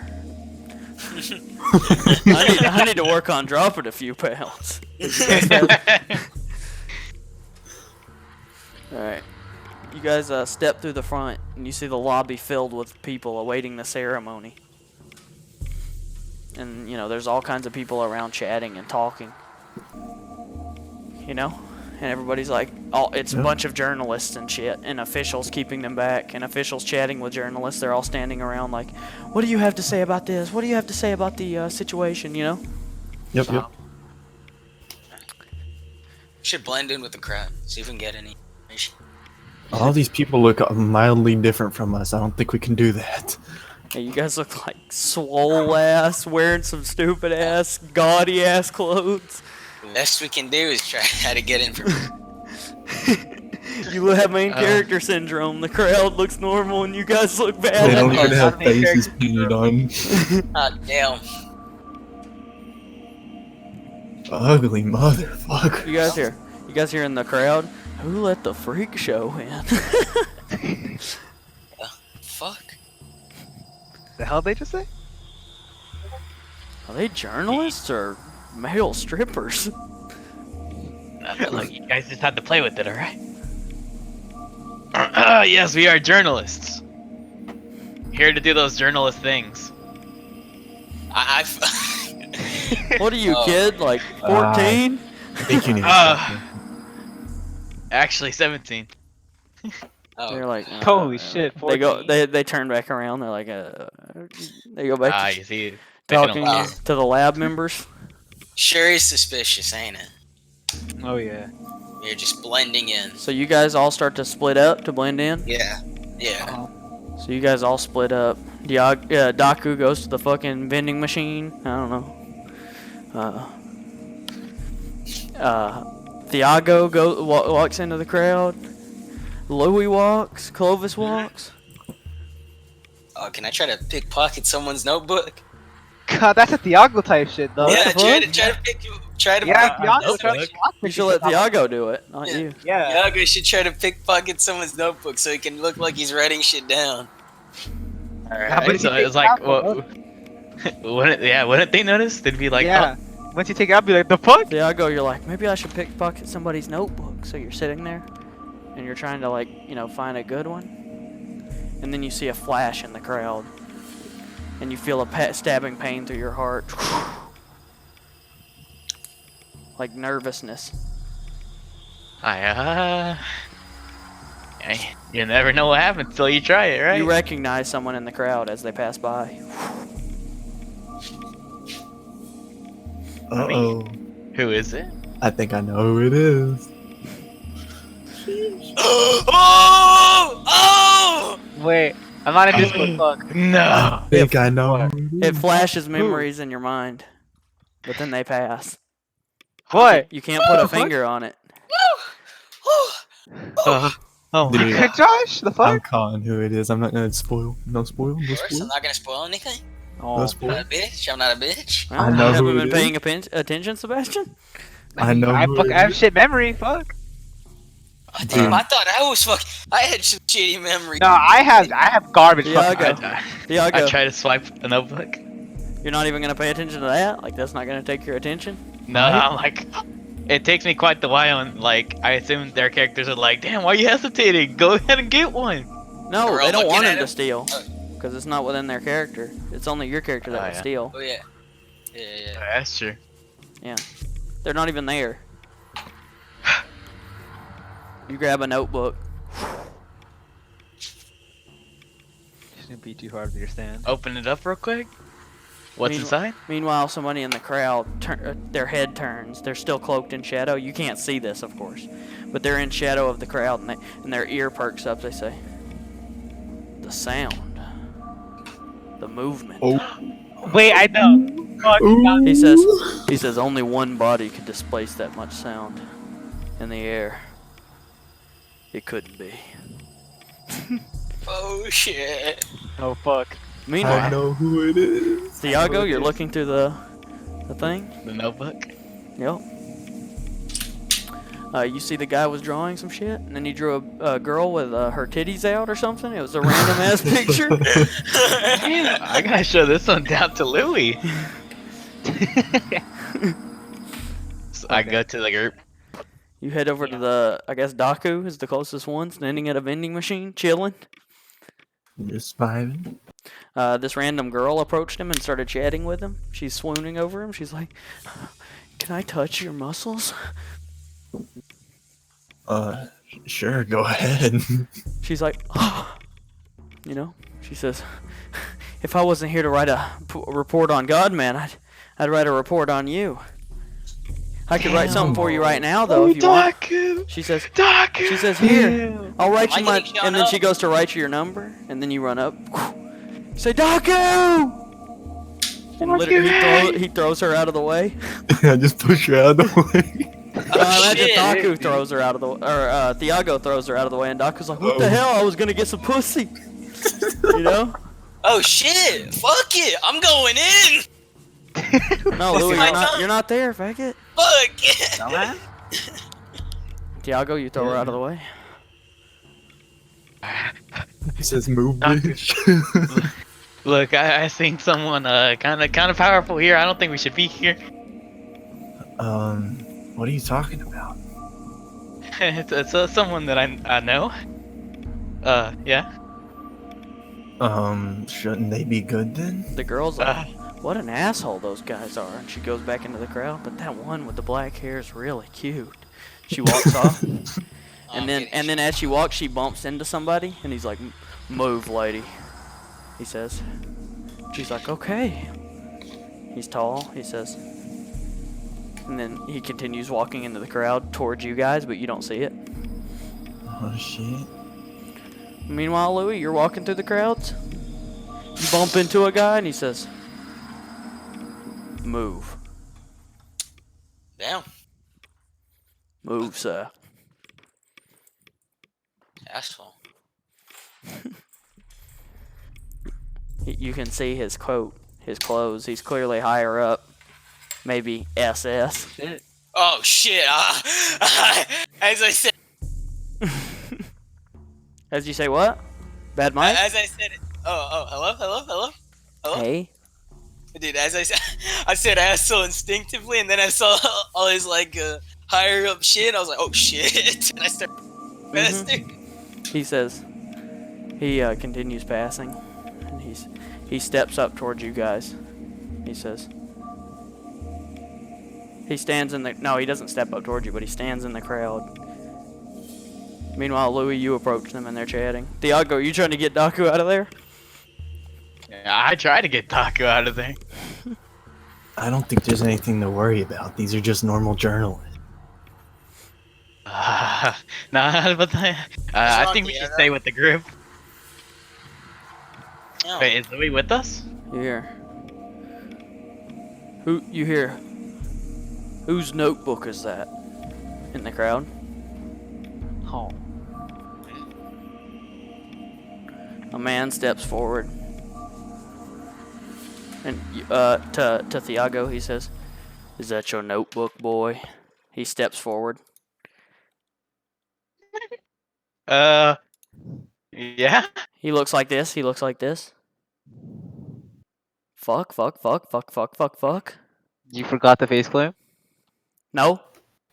I need to work on dropping a few pounds. Alright. You guys step through the front, and you see the lobby filled with people awaiting the ceremony. And, there's all kinds of people around chatting and talking. And everybody's like, it's a Yeah. bunch of journalists and shit, and officials keeping them back, and officials chatting with journalists. They're all standing around like, "What do you have to say about this? What do you have to say about the situation, Yep, yep. Should blend in with the crowd. See if we can get any information. All these people look mildly different from us. I don't think we can do that. Yeah, you guys look like swole ass, wearing some stupid ass, gaudy ass clothes. The best we can do is try to get information. You have main character syndrome. The crowd looks normal, and you guys look They bad. don't even have Main character faces painted on. Ah, damn. Ugly motherfucker. You guys hear in the crowd? Who let the freak show in? Fuck. The hell did they just say? Are they journalists or male strippers? I feel like you guys just had to play with it, alright? Yes, we are journalists. Here to do those journalist things. What are you, Oh. kid? Like 14? I think you need to Uh, stop Actually, 17. Oh, They're like, Holy shit, They go. 14. They turn back around. They're like, they go back Ah, to you see, picking talking them Wow. up. to the lab members. sure is suspicious, ain't it? Oh yeah. You're just blending in. So you guys all start to split up to blend in. Yeah. Yeah. So you guys all split up. Daku goes to the fucking vending machine. I don't know. Thiago walks into the crowd. Louis walks. Clovis walks. Oh, can I try to pickpocket someone's notebook? God, that's a Thiago type shit though. yeah, the try fuck? to try to Yeah, pick- Thiago. notebook. You should let Thiago do it, not Yeah. you. Yeah. Yago should try to pickpocket someone's notebook so he can look like he's writing shit down. Alright, so it's like, wouldn't they notice? They'd be like, yeah. Once you take it out, be like, the fuck? Thiago, you're like, maybe I should pickpocket somebody's notebook. So you're sitting there, and you're trying to find a good one, and then you see a flash in the crowd, and you feel a stabbing pain through your heart, like nervousness. You never know what happens until you try it, right? You recognize someone in the crowd as they pass by. Uh-oh. Who is it? I think I know who it is. oh! Oh! Wait, I'm not in this one. Fuck. No. I think I know who it It is. flashes memories in your mind, but then they pass. What? You can't put a the fuck? finger on it. Oh my Dude, god. Josh, the I'm fuck? calling who it is. I'm not gonna spoil. No spoil. No Of course, I'm spoil. not gonna spoil anything. Oh, No I'm spoil. not a bitch. I'm not a bitch. Well, I know you who haven't it been is. paying attention, Sebastian? I know I who fuck. it I have is. shit memory. Fuck. Damn, I thought I was I had some shitty memory. No, I have garbage. Yeah, fucking I memory. go. I Thiago, try to swipe a notebook. you're not even gonna pay attention to that? Like that's not gonna take your attention? No, I'm like, it takes me quite the while, and like, I assume their characters are like, damn, why are you hesitating? Go ahead and get one. No, We're they all don't want looking him at to him. steal, Oh. because it's not within their character. It's only your character that Oh, would yeah. steal. Oh yeah. Yeah. That's true. They're not even there. You grab a notebook. Shouldn't be too hard to understand. Open it up real quick. What's Meanwhile- inside? Meanwhile, somebody in the crowd, their head turns. They're still cloaked in shadow. You can't see this, of course, but they're in shadow of the crowd, and their ear perks up. They say, "The sound, the movement." Oh. Wait, I know. Fuck. Ooh. He says, only one body could displace that much sound in the air. It couldn't be. Oh shit. Oh fuck. I Meanwhile, know who it is. Thiago, you're looking through the thing. The notebook. Yep. You see the guy was drawing some shit, and then he drew a girl with her titties out or something. It was a random ass picture. Damn, I gotta show this one down to Louis. So I go to the group. You head over to the, I guess Daku is the closest one, standing at a vending machine, chilling. Just vibing. This random girl approached him and started chatting with him. She's swooning over him. She's like, "Can I touch your muscles?" Sure, go ahead. She's like, she says, "If I wasn't here to write a report on Godman, I'd write a report on you. I could write something for you right now, though, if you want." Daku! She says, Daku! "Here, I'll write Why you you my," didn't show and then up? she goes to write you your number, and then you run up, say, "Daku!" And literally, he throws her out of the way. I just push you out of the way. Imagine shit. Daku throws her out of the way, or Thiago throws her out of the way, and Daku's like, "What the Oh. hell? I was gonna get some pussy," you know? Oh shit! Fuck it! I'm going in. No, This Louis, is my you're not there, faggot. Fuck it. Tiago, you throw her out of the way. He says, "Move, Daku. bitch." Look, I seen someone kind of powerful here. I don't think we should be here. What are you talking about? It's someone that I know. Yeah. Shouldn't they be good then? The girl's like, what an asshole those guys are. And she goes back into the crowd, but that one with the black hair is really cute. She walks off, and then as she walks, she bumps into somebody, and he's like, "Move, lady," he says. She's like, "Okay." He's tall, he says. And then he continues walking into the crowd towards you guys, but you don't see it. Oh shit. Meanwhile, Louis, you're walking through the crowds. You bump into a guy, and he says, "Move. Damn. Move, sir." Asshole. You can see his coat, his clothes. He's clearly higher up. Maybe SS. Shit. Oh shit! As I said, As you say, what? Bad mic? as I said, hello. Hey? Dude, as I said, I said asshole instinctively, and then I saw all his like higher up shit. And I was like, oh shit! And I started faster. He says, he continues passing, and he steps up towards you guys. He says, he stands in the, no, he doesn't step up towards you, but he stands in the crowd. Meanwhile, Louis, you approach them and they're chatting. Thiago, you trying to get Daku out of there? Yeah, I tried to get Taco out of there. I don't think there's anything to worry about. These are just normal journalists. Nah, but I think we should stay with the group. No. Wait, is Louis with us? You hear? Who, you hear? Whose notebook is that? In the crowd? Oh. A man steps forward. And to Thiago, he says, "Is that your notebook, boy?" He steps forward. Yeah. He looks like this. He looks like this. Fuck. You forgot the face claim? No.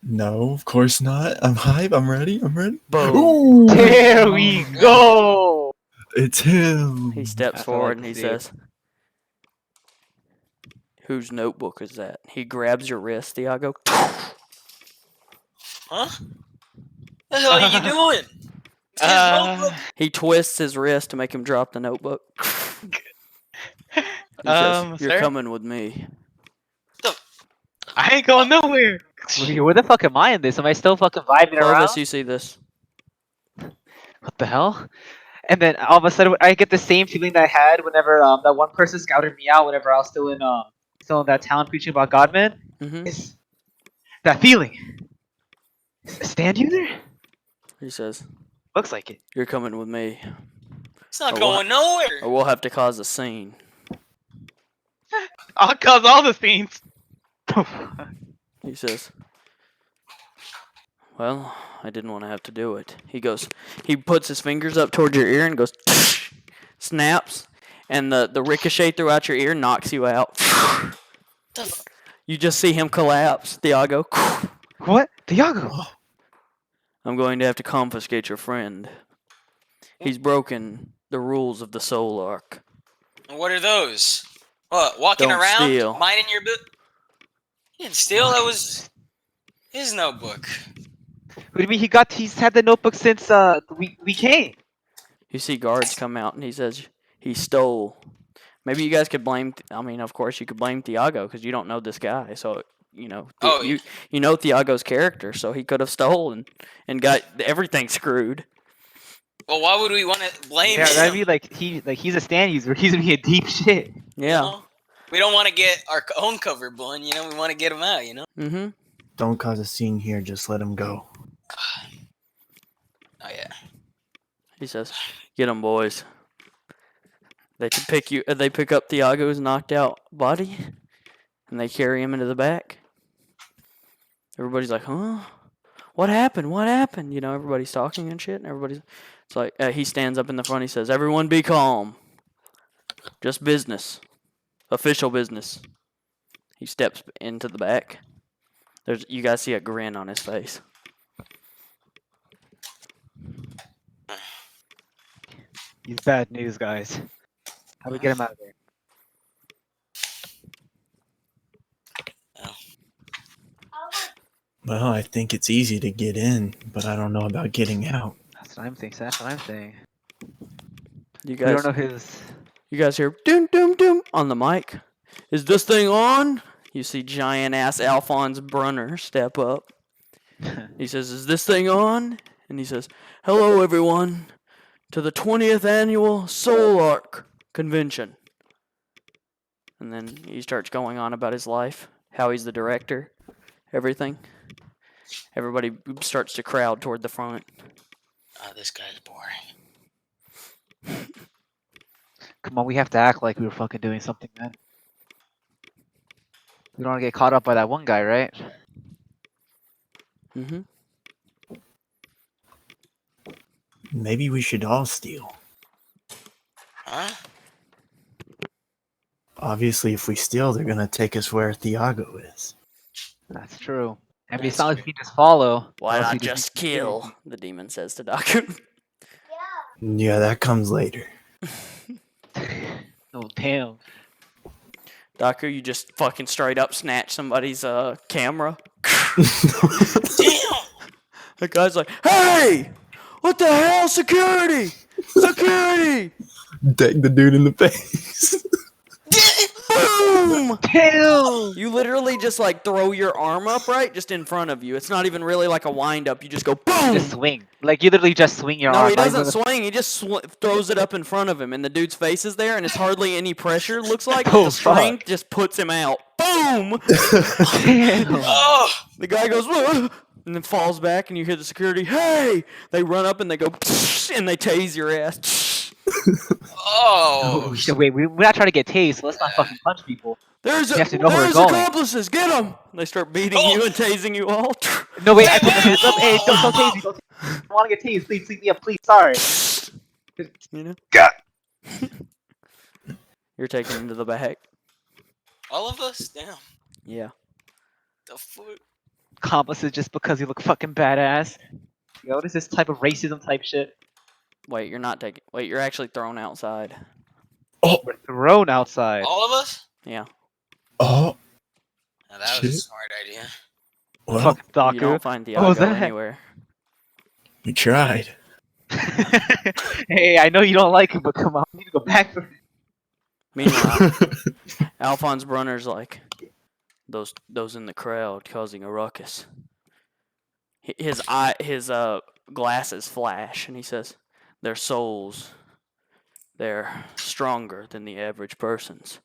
No, of course not. I'm hype. I'm ready. Boom. Ooh, There we go! it's him. He steps That's forward all and I he can see. says, "Whose notebook is that?" He grabs your wrist, Thiago. Huh? The hell are you doing? It's his notebook. He twists his wrist to make him drop the notebook. He says, "You're sir? coming with me." I ain't going nowhere. Where the fuck am I in this? Am I still fucking vibing around? Clovis, you see this. What the hell? And then all of a sudden, I get the same feeling that I had whenever that one person scouted me out whenever I was still in that town preaching about God, man. Mm-hmm. It's that feeling. Stand you there? He says, Looks like it. "You're coming with me, It's not Oh, going nowhere. or we'll have to cause a scene." I'll cause all the scenes. He says, "Well, I didn't want to have to do it." He puts his fingers up towards your ear and goes, snaps, and the ricochet throughout your ear knocks you out. The f- You just see him collapse, Thiago. What? Thiago! "I'm going to have to confiscate your friend. He's broken the rules of the Soul Arc." What are those? What? Walking Don't around, steal. minding your book. He didn't steal. That was his notebook. What do you mean he's had the notebook since we came? You see guards come out, and he says, "He stole." Maybe you guys could blame. I mean, of course, you could blame Thiago because you don't know this guy. So you know, Oh, you know Thiago's character, so he could have stolen and got everything screwed. Well, why would we want to blame Yeah, him? that'd be like he's a stand user. He's gonna be a deep shit. You Yeah. know? We don't want to get our own cover blown. You know, we want to get him out. You know. Mm-hmm. Don't cause a scene here. Just let him go. Oh yeah. He says, "Get him, boys." They pick up Thiago's knocked out body, and they carry him into the back. Everybody's like, "Huh? What happened? What happened?" You know, everybody's talking and shit, and it's like, he stands up in the front. He says, "Everyone be calm. Just business. Official business." He steps into the back. You guys see a grin on his face. He's bad news, guys. How do we get him out of there? Well, I think it's easy to get in, but I don't know about getting out. That's what I'm thinking. That's what I'm saying. You We don't guys, know his. you guys hear doom doom doom on the mic. Is this thing on? You see giant ass Alphonse Brunner step up. He says, "Is this thing on?" And he says, "Hello everyone to the 20th annual Soul Arc convention." And then he starts going on about his life, how he's the director, everything. Everybody starts to crowd toward the front. Oh, this guy's boring. Come on, we have to act like we were fucking doing something, man. We don't want to get caught up by that one guy, right? Mm-hmm. Maybe we should all steal. Huh? Obviously, if we steal, they're gonna take us where Thiago is. That's true. And That's besides, we can just follow. Why or else not we just need to kill? The demon says to Daku. Yeah, that comes later. Oh damn! Daku, you just fucking straight up snatch somebody's camera. Damn! The guy's like, "Hey! What the hell? Security! Security!" Deck the dude in the face. Boom! Damn! You literally just like throw your arm up, right? Just in front of you. It's not even really like a wind up. You just go boom! Just swing. Like you literally just swing your No, arm. he not doesn't even- swing. He just throws it up in front of him, and the dude's face is there, and it's hardly any pressure. Looks like Oh, the strength fuck. just puts him out. Boom! Damn! Oh! The guy goes, "Whoa," and then falls back, and you hear the security, "Hey!" They run up and they go, and they tase your ass. Oh! Oh shit! Wait, we're not trying to get tased, so let's not fucking punch people. There's You have to know where there's we're going. accomplices. Get them! They start beating you and tasing you all. No, wait, I put my hands up. Hey, don't tase me. Don't tase me. I want to get tased. Please, me up, please. Sorry. You know? God. You're taken into the back. All of us? Damn. Yeah. The fuck? Accomplices just because you look fucking badass. Yo, what is this type of racism type shit? Wait, you're not taking. Wait, you're actually thrown outside. We're thrown outside. All of us? Yeah. Oh, Now, that was a Shit. smart idea. well, Fucking You Daku. don't find What was Thiago that? anywhere. we tried. Hey, I know you don't like it, but come on, we need to go back for it. Meanwhile, Alphonse Brunner's like, those in the crowd causing a ruckus. His glasses flash, and he says, "Their souls, they're stronger than the average person's."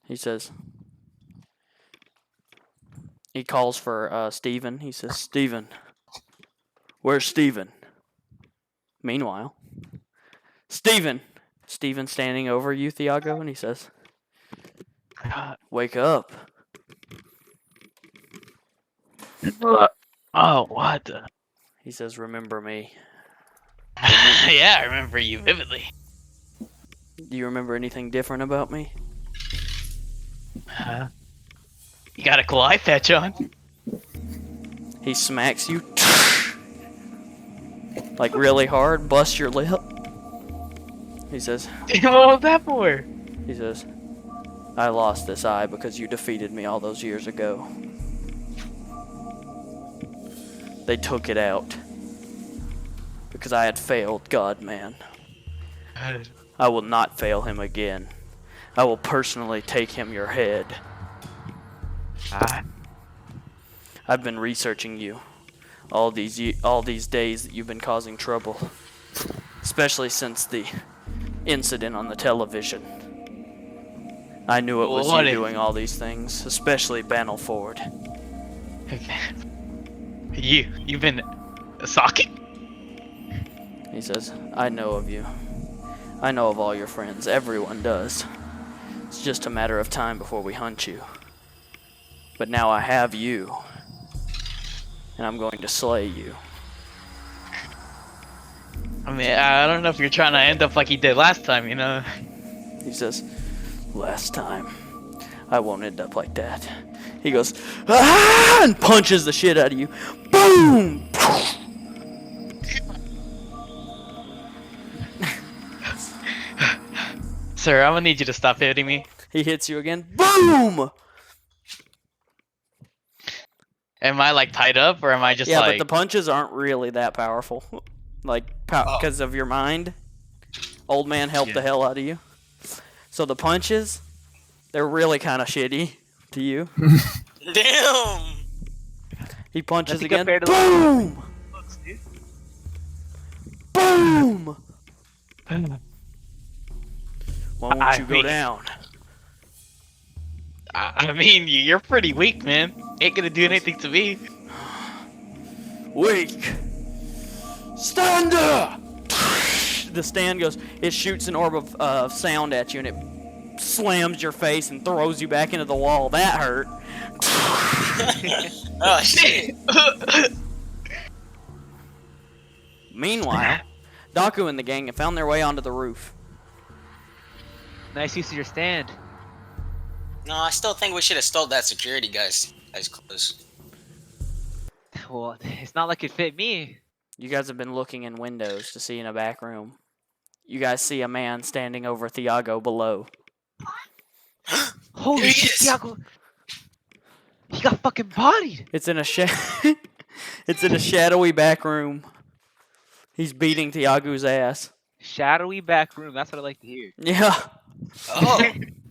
He says, he calls for Steven. He says, "Steven, where's Steven?" Meanwhile, Steven standing over you, Thiago, and he says, God. "Wake up." Oh, what the? He says, "Remember me." Yeah, I remember you vividly. Do you remember anything different about me? You got a cool eye patch on. He smacks you like really hard, busts your lip. He says, Damn, what was that for? he says, "I lost this eye because you defeated me all those years ago. They took it out because I had failed God-man. I will not fail him again. I will personally take him your head. I've been researching you all these days that you've been causing trouble, especially since the incident on the television. I knew it was What you if- doing all these things, especially Bannerford." You've been a socket? He says, "I know of you. I know of all your friends. Everyone does. It's just a matter of time before we hunt you. But now I have you, and I'm going to slay you." I mean, I don't know if you're trying to end up like he did last time, you know? He says, "Last time, I won't end up like that." He goes, "Ah!" and punches the shit out of you. Boom! Sir, I'm gonna need you to stop hitting me. He hits you again. Boom! Am I like tied up or am I just Yeah, like? but the punches aren't really that powerful. Like, because of your mind. Old man helped the hell out of you. So the punches, they're really kind of shitty to you. Damn. He punches Nothing again. compared to Boom! books, dude. Boom! Why won't I you go mean- down? I mean, you're pretty weak, man. Ain't gonna do anything to me. Weak! Stand up! The stand goes, it shoots an orb of sound at you and it slams your face and throws you back into the wall. That hurt. Oh shit. Meanwhile, Daku and the gang have found their way onto the roof. Nice use of your stand. No, I still think we should have stole that security guy's clothes. Well, it's not like it fit me. You guys have been looking in windows to see in a back room. You guys see a man standing over Thiago below. Holy There he shit, is. Thiago! He got fucking bodied. It's in a it's in a shadowy back room. He's beating Thiago's ass. Shadowy back room. That's what I like to hear. Yeah. Oh,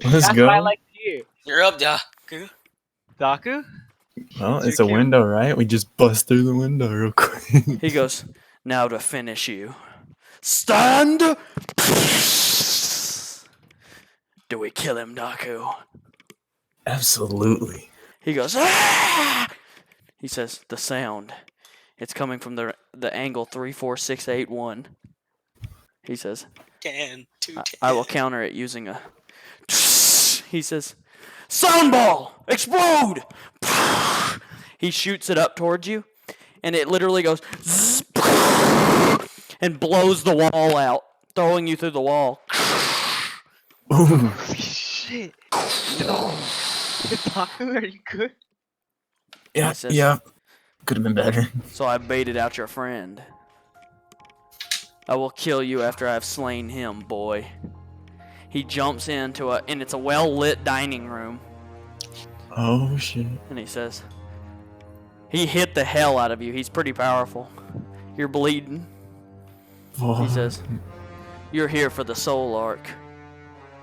Let's That's go. what I like to hear. you're up, Daku. Daku? Well, it's Your a cue. window, right? We just bust through the window real quick. He goes, now to finish you. Stand! Do we kill him, Daku? Absolutely. He goes, ah! He says, the sound. It's coming from the angle 34681. He says, 10, 2, 10. I will counter it using a... He says, sound ball! Explode! He shoots it up towards you, and it literally goes... and blows the wall out, throwing you through the wall. Ooh. Holy shit. No. Daku, are you good? Yeah, He says- yeah. Could have been better. So I baited out your friend. I will kill you after I've slain him, boy. He jumps into and it's a well-lit dining room, Oh shit. and he says, he hit the hell out of you. He's pretty powerful. You're bleeding. Oh. He says, you're here for the soul arc.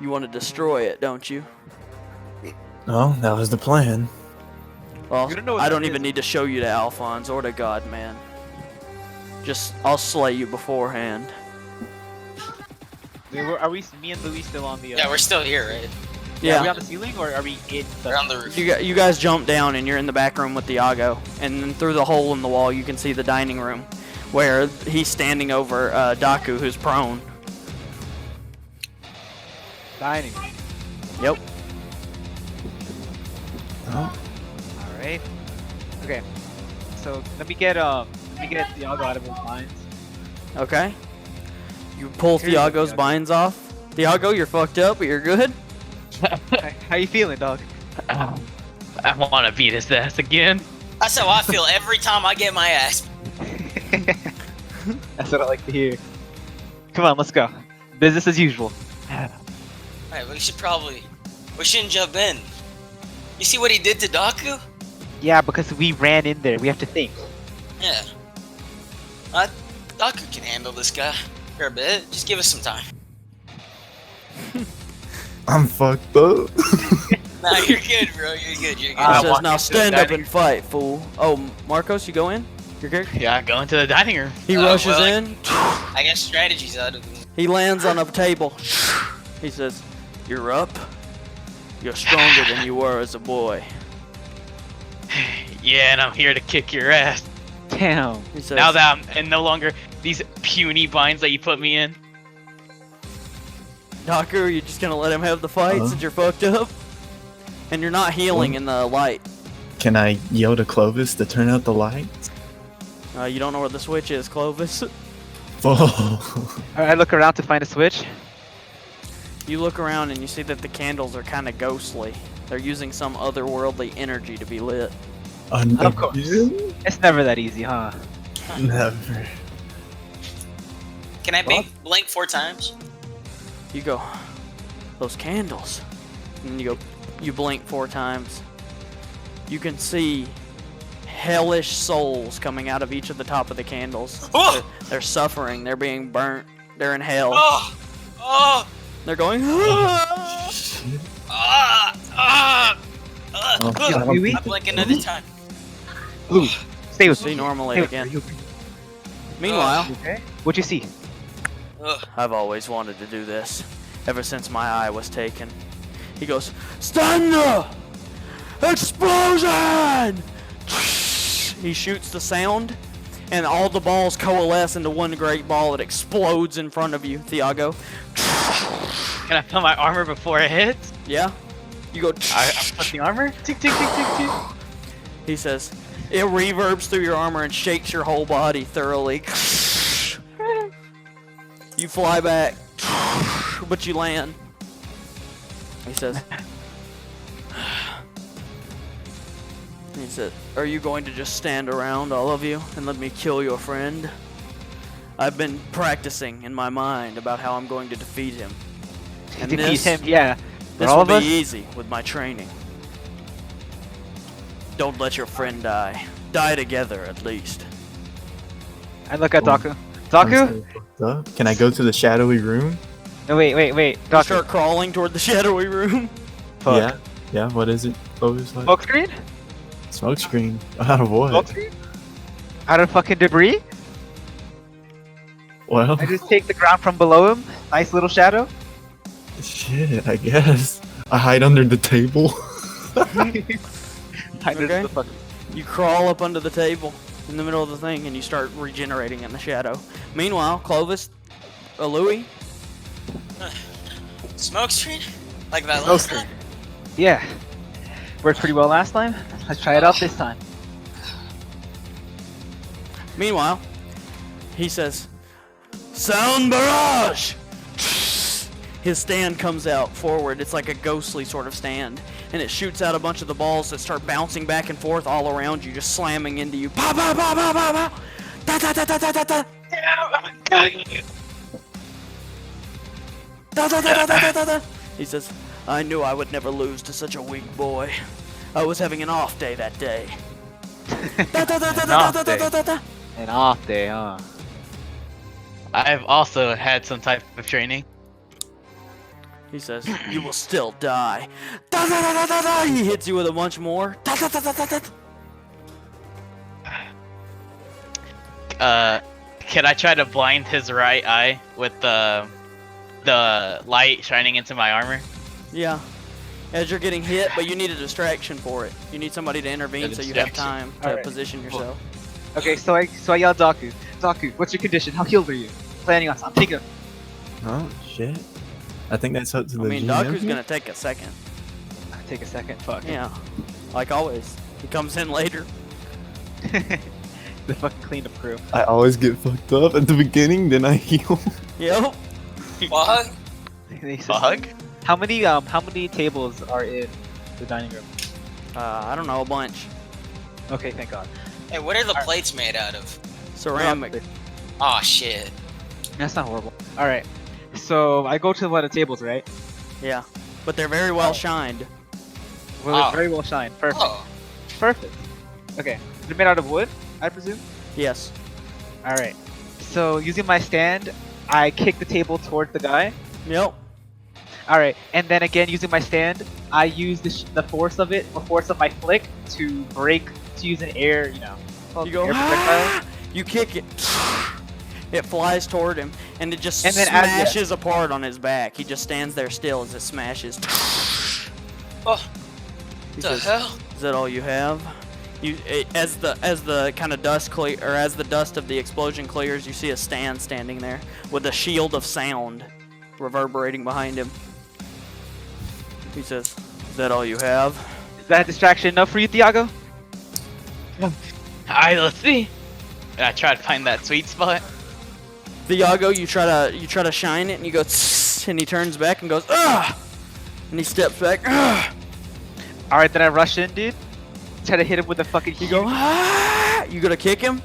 You want to destroy it, don't you? Well, that was the plan. Well, You don't know what I that don't is. even need to show you to Alphonse or to God, man. Just, I'll slay you beforehand. Wait, are we, me and Louis still on the... Yeah, we're still here, right? Are we Yeah. on the ceiling, or are we in the... We're on the roof. You guys jump down and you're in the back room with Iago, and then through the hole in the wall you can see the dining room, where he's standing over Daku, who's prone. dining? Yep. Oh. Alright. Okay. So, let me get Thiago out of his minds. Okay. You pull Here you go, Thiago's Thiago. binds off. Thiago, you're fucked up, but you're good. How you feeling, dog? I want to beat his ass again. That's how I feel every time I get my ass. That's what I like to hear. Come on, let's go. Business as usual. Alright, we shouldn't jump in. You see what he did to Daku? Yeah, because we ran in there. We have to think. Yeah. Daku can handle this guy for a bit. Just give us some time. I'm fucked up. Nah, you're good, bro. You're good. You're good. He I says, want now you to stand the up and fight, fool. Oh, Marcos, you go in? Your character? Yeah, go into the dining room. He Oh, rushes well, in. I got strategies out of him. He lands on a table. He says, you're up. You're stronger than you were as a boy. Yeah, and I'm here to kick your ass. Damn. He says, Now that I'm no longer these puny binds that you put me in. Docker, are you just gonna let him have the fight Uh-huh. since you're fucked up? And you're not healing in the light. Can I yell to Clovis to turn out the lights? You don't know where the switch is, Clovis. Oh. Alright, I look around to find a switch. You look around and you see that the candles are kind of ghostly. They're using some otherworldly energy to be lit. Of course. Again? It's never that easy, huh? Never. Can I blink 4 times? You go, those candles. And then you blink 4 times. You can see hellish souls coming out of each of the top of the candles. Oh! They're suffering. They're being burnt. They're in hell. Oh! Oh! They're going. "Ah!" Shit. Ah! Ah! Oh, Ah! Wee wee. I blink another time. Blue, stay with See me. normally Stay with me. again. You okay? Meanwhile, Okay. What'd you see? Ugh. I've always wanted to do this, ever since my eye was taken. He goes, "Thunder! Explosion!" He shoots the sound, and all the balls coalesce into one great ball that explodes in front of you, Thiago. Can I put my armor before it hits? Yeah? You go. I put the armor? Tick, tick, tick, tick, tick. He says, it reverbs through your armor and shakes your whole body thoroughly. You fly back, but you land. He says, are you going to just stand around, all of you, and let me kill your friend? I've been practicing in my mind about how I'm going to defeat him. And Defeat him, yeah. For this all will of be us? easy with my training. Don't let your friend die. Die together, at least. I look at Oh. Daku. I'm Daku? so fucked up. Can I go to the shadowy room? No, wait. You Daku. start crawling toward the shadowy room. Fuck. Yeah. Yeah. What is it? Focus like Smoke screen? smoke screen. Out of Smoke what? screen? Out of fucking debris? Well, I just take the ground from below him. Nice little shadow. shit. I guess I hide under the table. Okay. You crawl up under the table in the middle of the thing, and you start regenerating in the shadow. Meanwhile, Clovis, Louis, Smoke screen? Like that Smoke last screen. time? Yeah. Worked pretty well last time. Let's try it out this time. meanwhile, he says, "Sound barrage!" His stand comes out forward. It's like a ghostly sort of stand. And it shoots out a bunch of the balls that start bouncing back and forth all around you, just slamming into you. Pow, pow, pow, pow, pow, pow. Da, da, da, da, da, da, da. Da, da, da, da, da, da, da. He says, I knew I would never lose to such a weak boy. I was having an off day that day. Da, da, da, da, da, da, da, da, da, da. An off day, huh? I've also had some type of training. He says, you will still die. Da, da, da, da, da, da. He hits you with a bunch more. Da, da, da, da, da, da. Can I try to blind his right eye with the light shining into my armor? Yeah. As you're getting hit, but you need a distraction for it. You need somebody to intervene so you have distraction. time to Alright. position yourself. Okay, so I yell Daku. Daku, what's your condition? How healed are you? Planning on something. Take a Oh shit. I think that's up to I the mean, GM Daku's here. gonna take a second. take a second. Fuck. Yeah. Like always. He comes in later. The fucking cleanup crew. I always get fucked up at the beginning, then I heal. Yep. What? They said- Bug? How many tables are in the dining room? I don't know, a bunch. Okay, thank God. Hey, what are the plates made out of? Ceramic. Oh shit. That's not horrible. All right. So I go to one of the tables, right? Yeah. But they're very well shined. Well, Oh. it's very well shined. Perfect. Oh. Perfect. Okay. They're made out of wood, I presume. Yes. All right. So using my stand, I kick the table towards the guy. Yep. All right, and then again using my stand, I use the force of it, the force of my flick, to break, to use an air, You go, air projectile. "Ah!" You kick it. It flies toward him, and it just And then smashes apart on his back. He just stands there still as it smashes. Oh. He The says, hell? Is that all you have? As the kind of dust clear, or as the dust of the explosion clears, you see a stand standing there with a shield of sound reverberating behind him. He says, "Is that all you have?" Is that distraction enough for you, Thiago? Alright, let's see. And I try to find that sweet spot. Thiago, you try to shine it, and you go, "Tss," and he turns back and goes, "Ah!" And he steps back. "Ah!" All right, then I rush in, dude. Try to hit him with a fucking. You go, "Ah!" You gonna kick him?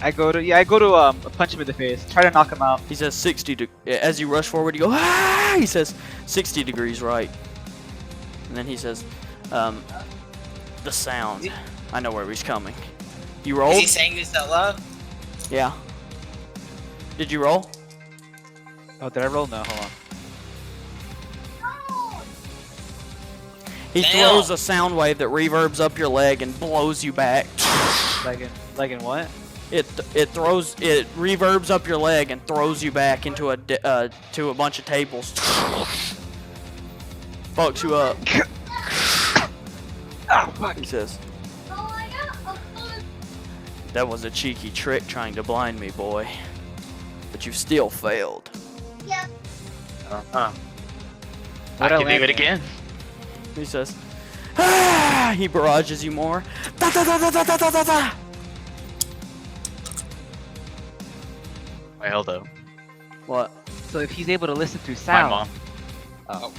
I go to punch him in the face. Try to knock him out. He says 60. As you rush forward, you go, "Ah!" He says 60 degrees right. And then he says, "The sound. I know where he's coming. You Is rolled? he saying this out loud? Yeah. Did you roll? Oh, did I roll? No, hold on. He Damn. throws a sound wave that reverbs up your leg and blows you back. Like in what? It reverbs up your leg and throws you back into to a bunch of tables. Fucks you up. Oh, fuck. He says, "That was a cheeky trick trying to blind me, boy. But you still failed." I What'd I can do land it in? again. He says, "Ah!" He barrages you more. Da, da, da, da, da, da, da, da. Wait, hold up. What? So if he's able to listen through My sound, mom.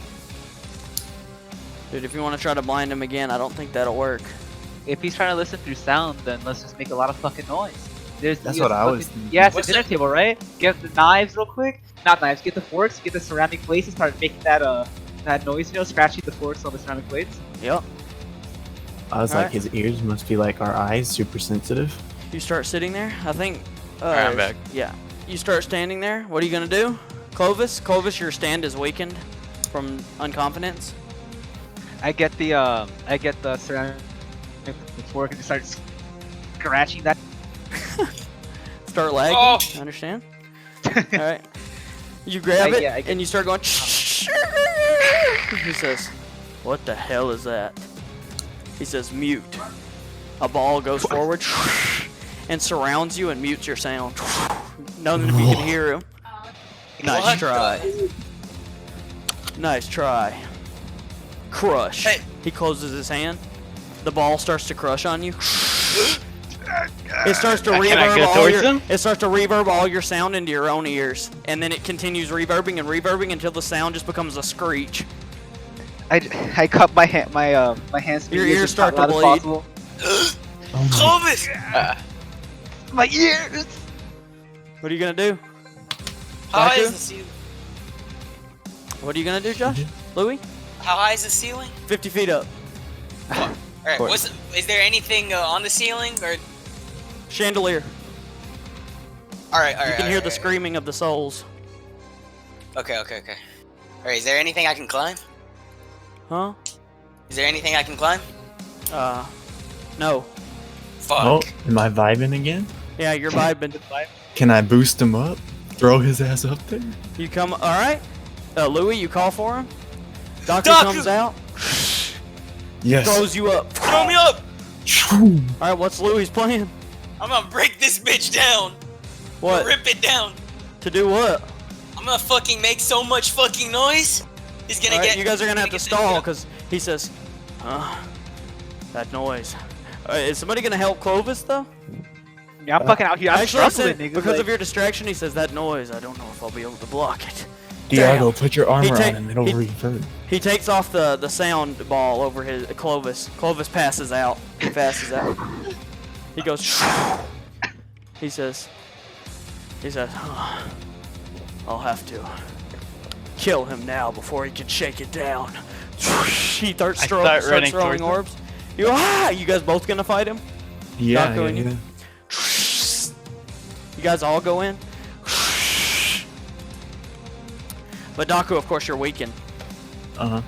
Dude, if you want to try to blind him again, I don't think that'll work. if he's trying to listen through sound, then let's just make a lot of fucking noise. That's what I was thinking. Yeah, it's a What's dinner the- table, right? Get the knives real quick. Not knives. Get the forks. Get the ceramic plates and start making that that noise. You know, scratching the forks on the ceramic plates. Yep. I was Alright. like, his ears must be like our eyes, super sensitive. You start sitting there. I think. Alright, I'm back. Yeah. You start standing there. What are you gonna do, Clovis? Clovis, your stand is weakened from unconfidence. I get the ceramic fork and just start scratching that. Start lagging. Oh. Understand? All right. You grab I it get- and you start going. He says, "What the hell is that?" He says, "Mute." A ball goes forward and surrounds you and mutes your sound. None of you can hear him. Nice What try. Nice try. Crush. Hey. He closes his hand. The ball starts to crush on you. It starts to Can I reverb go all towards your. him? It starts to reverb all your sound into your own ears, and then it continues reverbing and reverbing until the sound just becomes a screech. I cup my hand, my hands. Your ears start to bleed. Oh my Clovis! My ears. What are you gonna do? How high Baku? is the ceiling? What are you gonna do, Josh? Louis? How high is the ceiling? 50 feet up. Alright, course. is there anything on the ceiling? Or Chandelier. alright, You alright. can hear the screaming of the souls. Okay. Alright, is there anything I can climb? Huh? Is there anything I can climb? No. Fuck. Oh, am I vibing again? Yeah, you're vibing. Can I boost him up? Throw his ass up there? You come. All right. Louis, you call for him. Doctor Doc! comes out, Yes. throws you up. Throw me up! All right, what's Louis' plan? I'm gonna break this bitch down. What? Rip it down. To do what? I'm gonna fucking make so much fucking noise. He's gonna All right, get. you guys are gonna have to get stall because he says, that noise. Is somebody gonna help Clovis though? Yeah, I'm fucking out here. I'm Actually, I struggling, said, nigga. because of your distraction, he says that noise. I don't know if I'll be able to block it. Diago, put your armor take- on and it'll he- reverb. He takes off the sound ball over his Clovis. Clovis passes out. He passes out. He goes. He says. I'll have to kill him now before he can shake it down. He starts start running throwing towards him. orbs. You go, ah! You guys both gonna fight him? Yeah, Taco and you? yeah. You guys all go in. But Daku, of course, you're weakened. Uh-huh.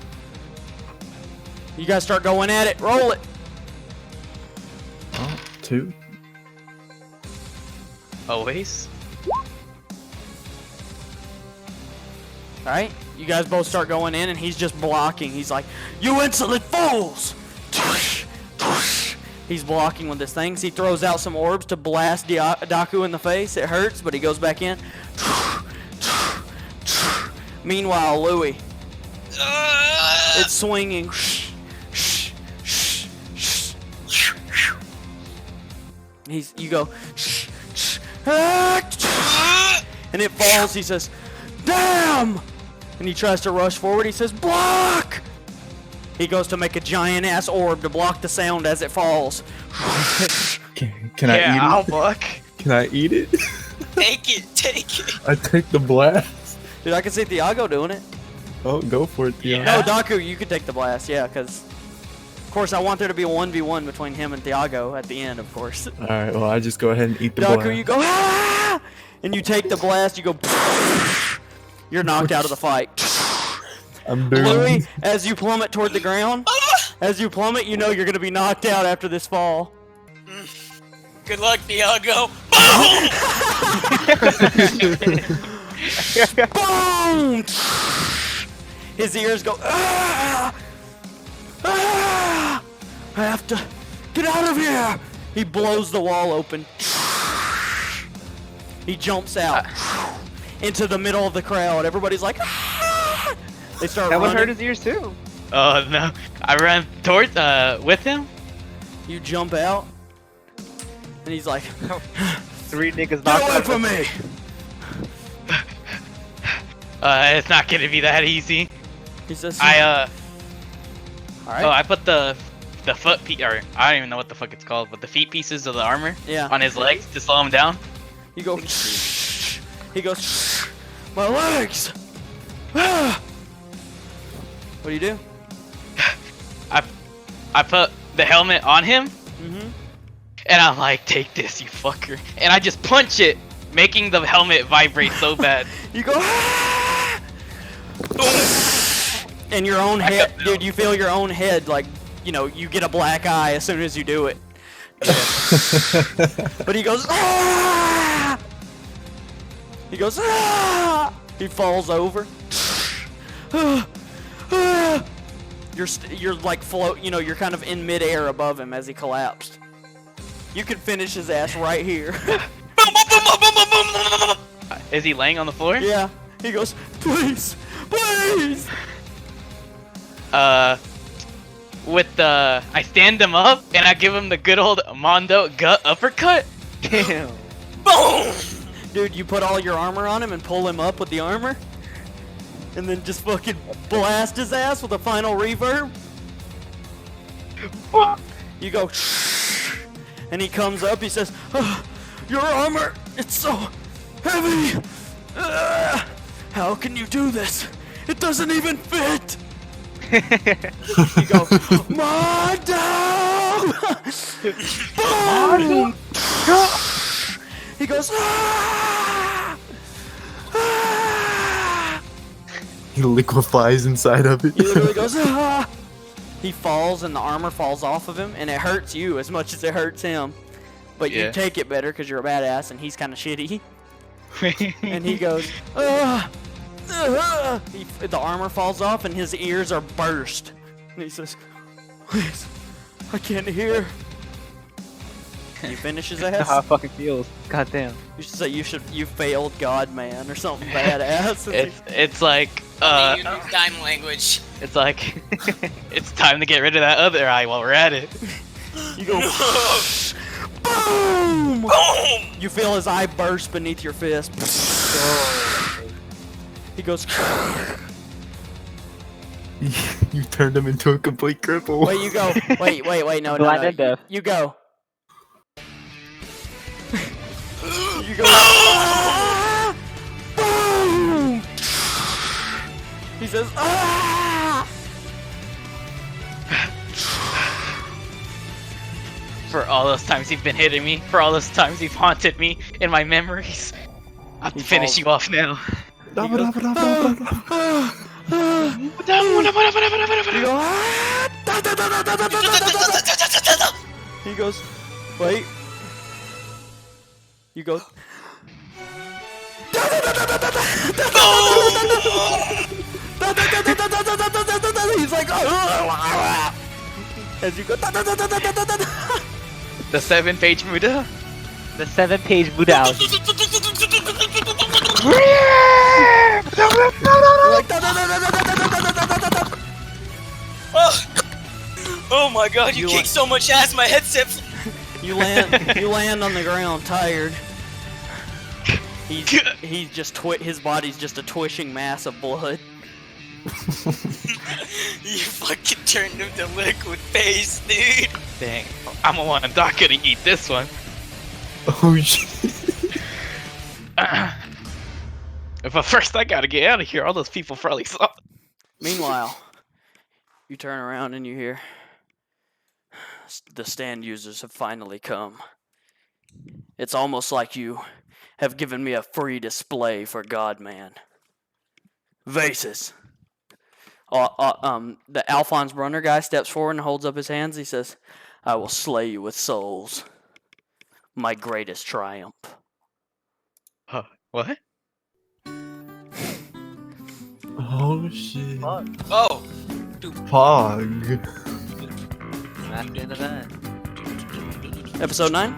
You guys start going at it. Roll it. Oh, 2. Always. All right, you guys both start going in, and he's just blocking. He's like, "You insolent fools!" He's blocking with his things. He throws out some orbs to blast Daku in the face. It hurts, but he goes back in. Meanwhile, Louis, it's swinging. You go, and it falls. He says, "Damn!" And he tries to rush forward. He says, "Block!" He goes to make a giant ass orb to block the sound as it falls. Can I eat I'll it? buck. Can I eat it? Take it. I take the blast. Dude, I can see Thiago doing it. Oh, go for it, Diago. No, Daku, you can take the blast, yeah, because course, I want there to be a 1v1 between him and Thiago at the end, of course. Alright, well, I just go ahead and eat the Daku, blast. you go, ah! And you take the blast, you go, you're knocked out of the fight. I'm doomed. Louis, as you plummet toward the ground, as you plummet, you know you're going to be knocked out after this fall. Good luck, Thiago. Boom! His ears go, ah! Ah! I have to get out of here! He blows the wall open. He jumps out into the middle of the crowd. Everybody's like, ah! They start That would running. hurt his ears too. Oh no! I ran towards with him. You jump out, and he's like, 3 niggas get knocked away out. from me! It's not gonna be that easy. He says, I alright. I put the foot or I don't even know what the fuck it's called, but the feet pieces of the armor Yeah. on his legs to slow him down. You go, he goes, my legs! Ah! What do you do? I put the helmet on him, Mm-hmm. and I'm like, take this, you fucker. And I just punch it, making the helmet vibrate so bad. You go, ah! In your own head, dude, you feel your own head, like, you know, you get a black eye as soon as you do it. But he goes, ah! He goes, ah! He falls over. You're like float, you know, you're kind of in midair above him as he collapsed. You could finish his ass right here. Is he laying on the floor? Yeah. He goes, please, please. I stand him up and I give him the good old Mondo gut uppercut. Damn. Boom! Dude, you put all your armor on him and pull him up with the armor? And then just fucking blast his ass with a final reverb? You go, and he comes up, he says, "Oh, your armor, it's so heavy! How can you do this? It doesn't even fit!" You go, Mondo! Boom! He goes, ah! Ah! He liquefies inside of it. He literally goes, ah! He falls and the armor falls off of him, and it hurts you as much as it hurts him. But you Yeah. take it better because you're a badass and he's kind of shitty. And he goes, ah! Ah! The armor falls off and his ears are burst. And he says, please, I can't hear. And you finish his That's how it ass. fucking feels. God damn. You should say you failed God, man, or something badass. It's like You use time language. it's like it's time to get rid of that other eye while we're at it. You go, boom! Boom! You feel his eye burst beneath your fist. He goes, You turned him into a complete cripple. wait, you go. Wait, no, Blind and deaf. You go. You go. Ah! Boom! He says, ah! For all those times you've been hitting me, for all those times you've haunted me in my memories, I'll He finish falls. you off now. You go, ah! You go, ah! Da, da, da, da, da, da, da, da, da. He goes, wait. You go. He's like, as you go. The 7-page Muda. The 7-page Buddha house. Oh my god, you You kicked so much ass, my headset. You land on the ground, tired. He's just his body's just a twitching mass of blood. You fucking turned him to liquid face, dude. Dang, I'm not gonna eat this one. Oh shit. But first I gotta get out of here. All those people probably saw. Meanwhile, you turn around and you hear, the stand users have finally come. It's almost like you have given me a free display for God-man. Vases. The Alphonse Brunner guy steps forward and holds up his hands. He says, I will slay you with souls. My greatest triumph. Huh, what? Oh shit. Oh! Pog. That's the end of that. Episode 9?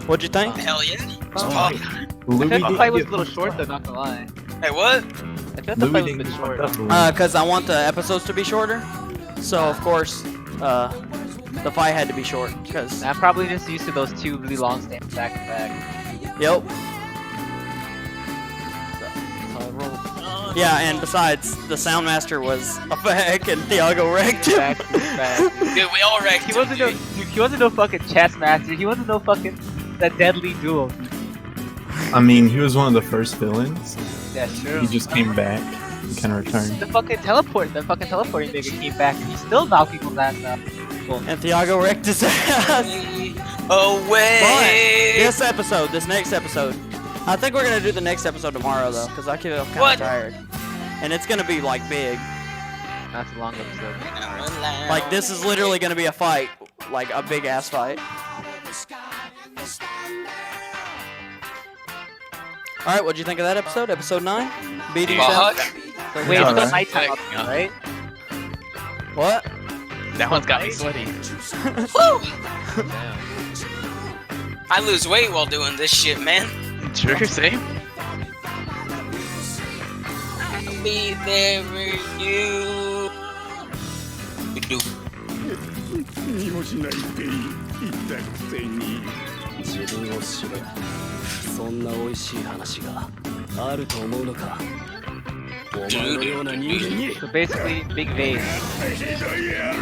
What'd you think? Hell yeah! Oh. Oh. I feel like the fight was a little short though, not gonna lie. Hey, what? I feel like the Louis fight was a didn't bit get short. fucked up. Because I want the episodes to be shorter. So, of course, the fight had to be short. Because, I'm probably just used to those two really long stands back to back. yep. That's how I roll. Yeah, and besides, the Soundmaster was a fag and Thiago wrecked him. Back to back. Dude, we all wrecked. He wasn't no, dude, he wasn't no fucking chess master. He wasn't no fucking that deadly duel. I mean, he was one of the first villains. That's true. He just came back and kind of returned. The fucking teleporting nigga came back and he still knocked people's ass out. And Thiago wrecked his ass. Away! But this next episode, I think we're gonna do the next episode tomorrow though, because I feel kind What? of tired. And it's gonna be like big. That's a long episode. Like this is literally gonna be a fight, like a big ass fight. All right, what'd you think of that episode? Episode 9? Beating Fuck. Seth? But wait, it's Alright. still nighttime up there, right? What? That one's got me sweaty. Woo! I lose weight while doing this shit, man. True, same. I'll be there for you. Do. 見もしないって言ったくせに自分を知れそんな美味しい話があると思うのかお前のような人間に So basically, big vase.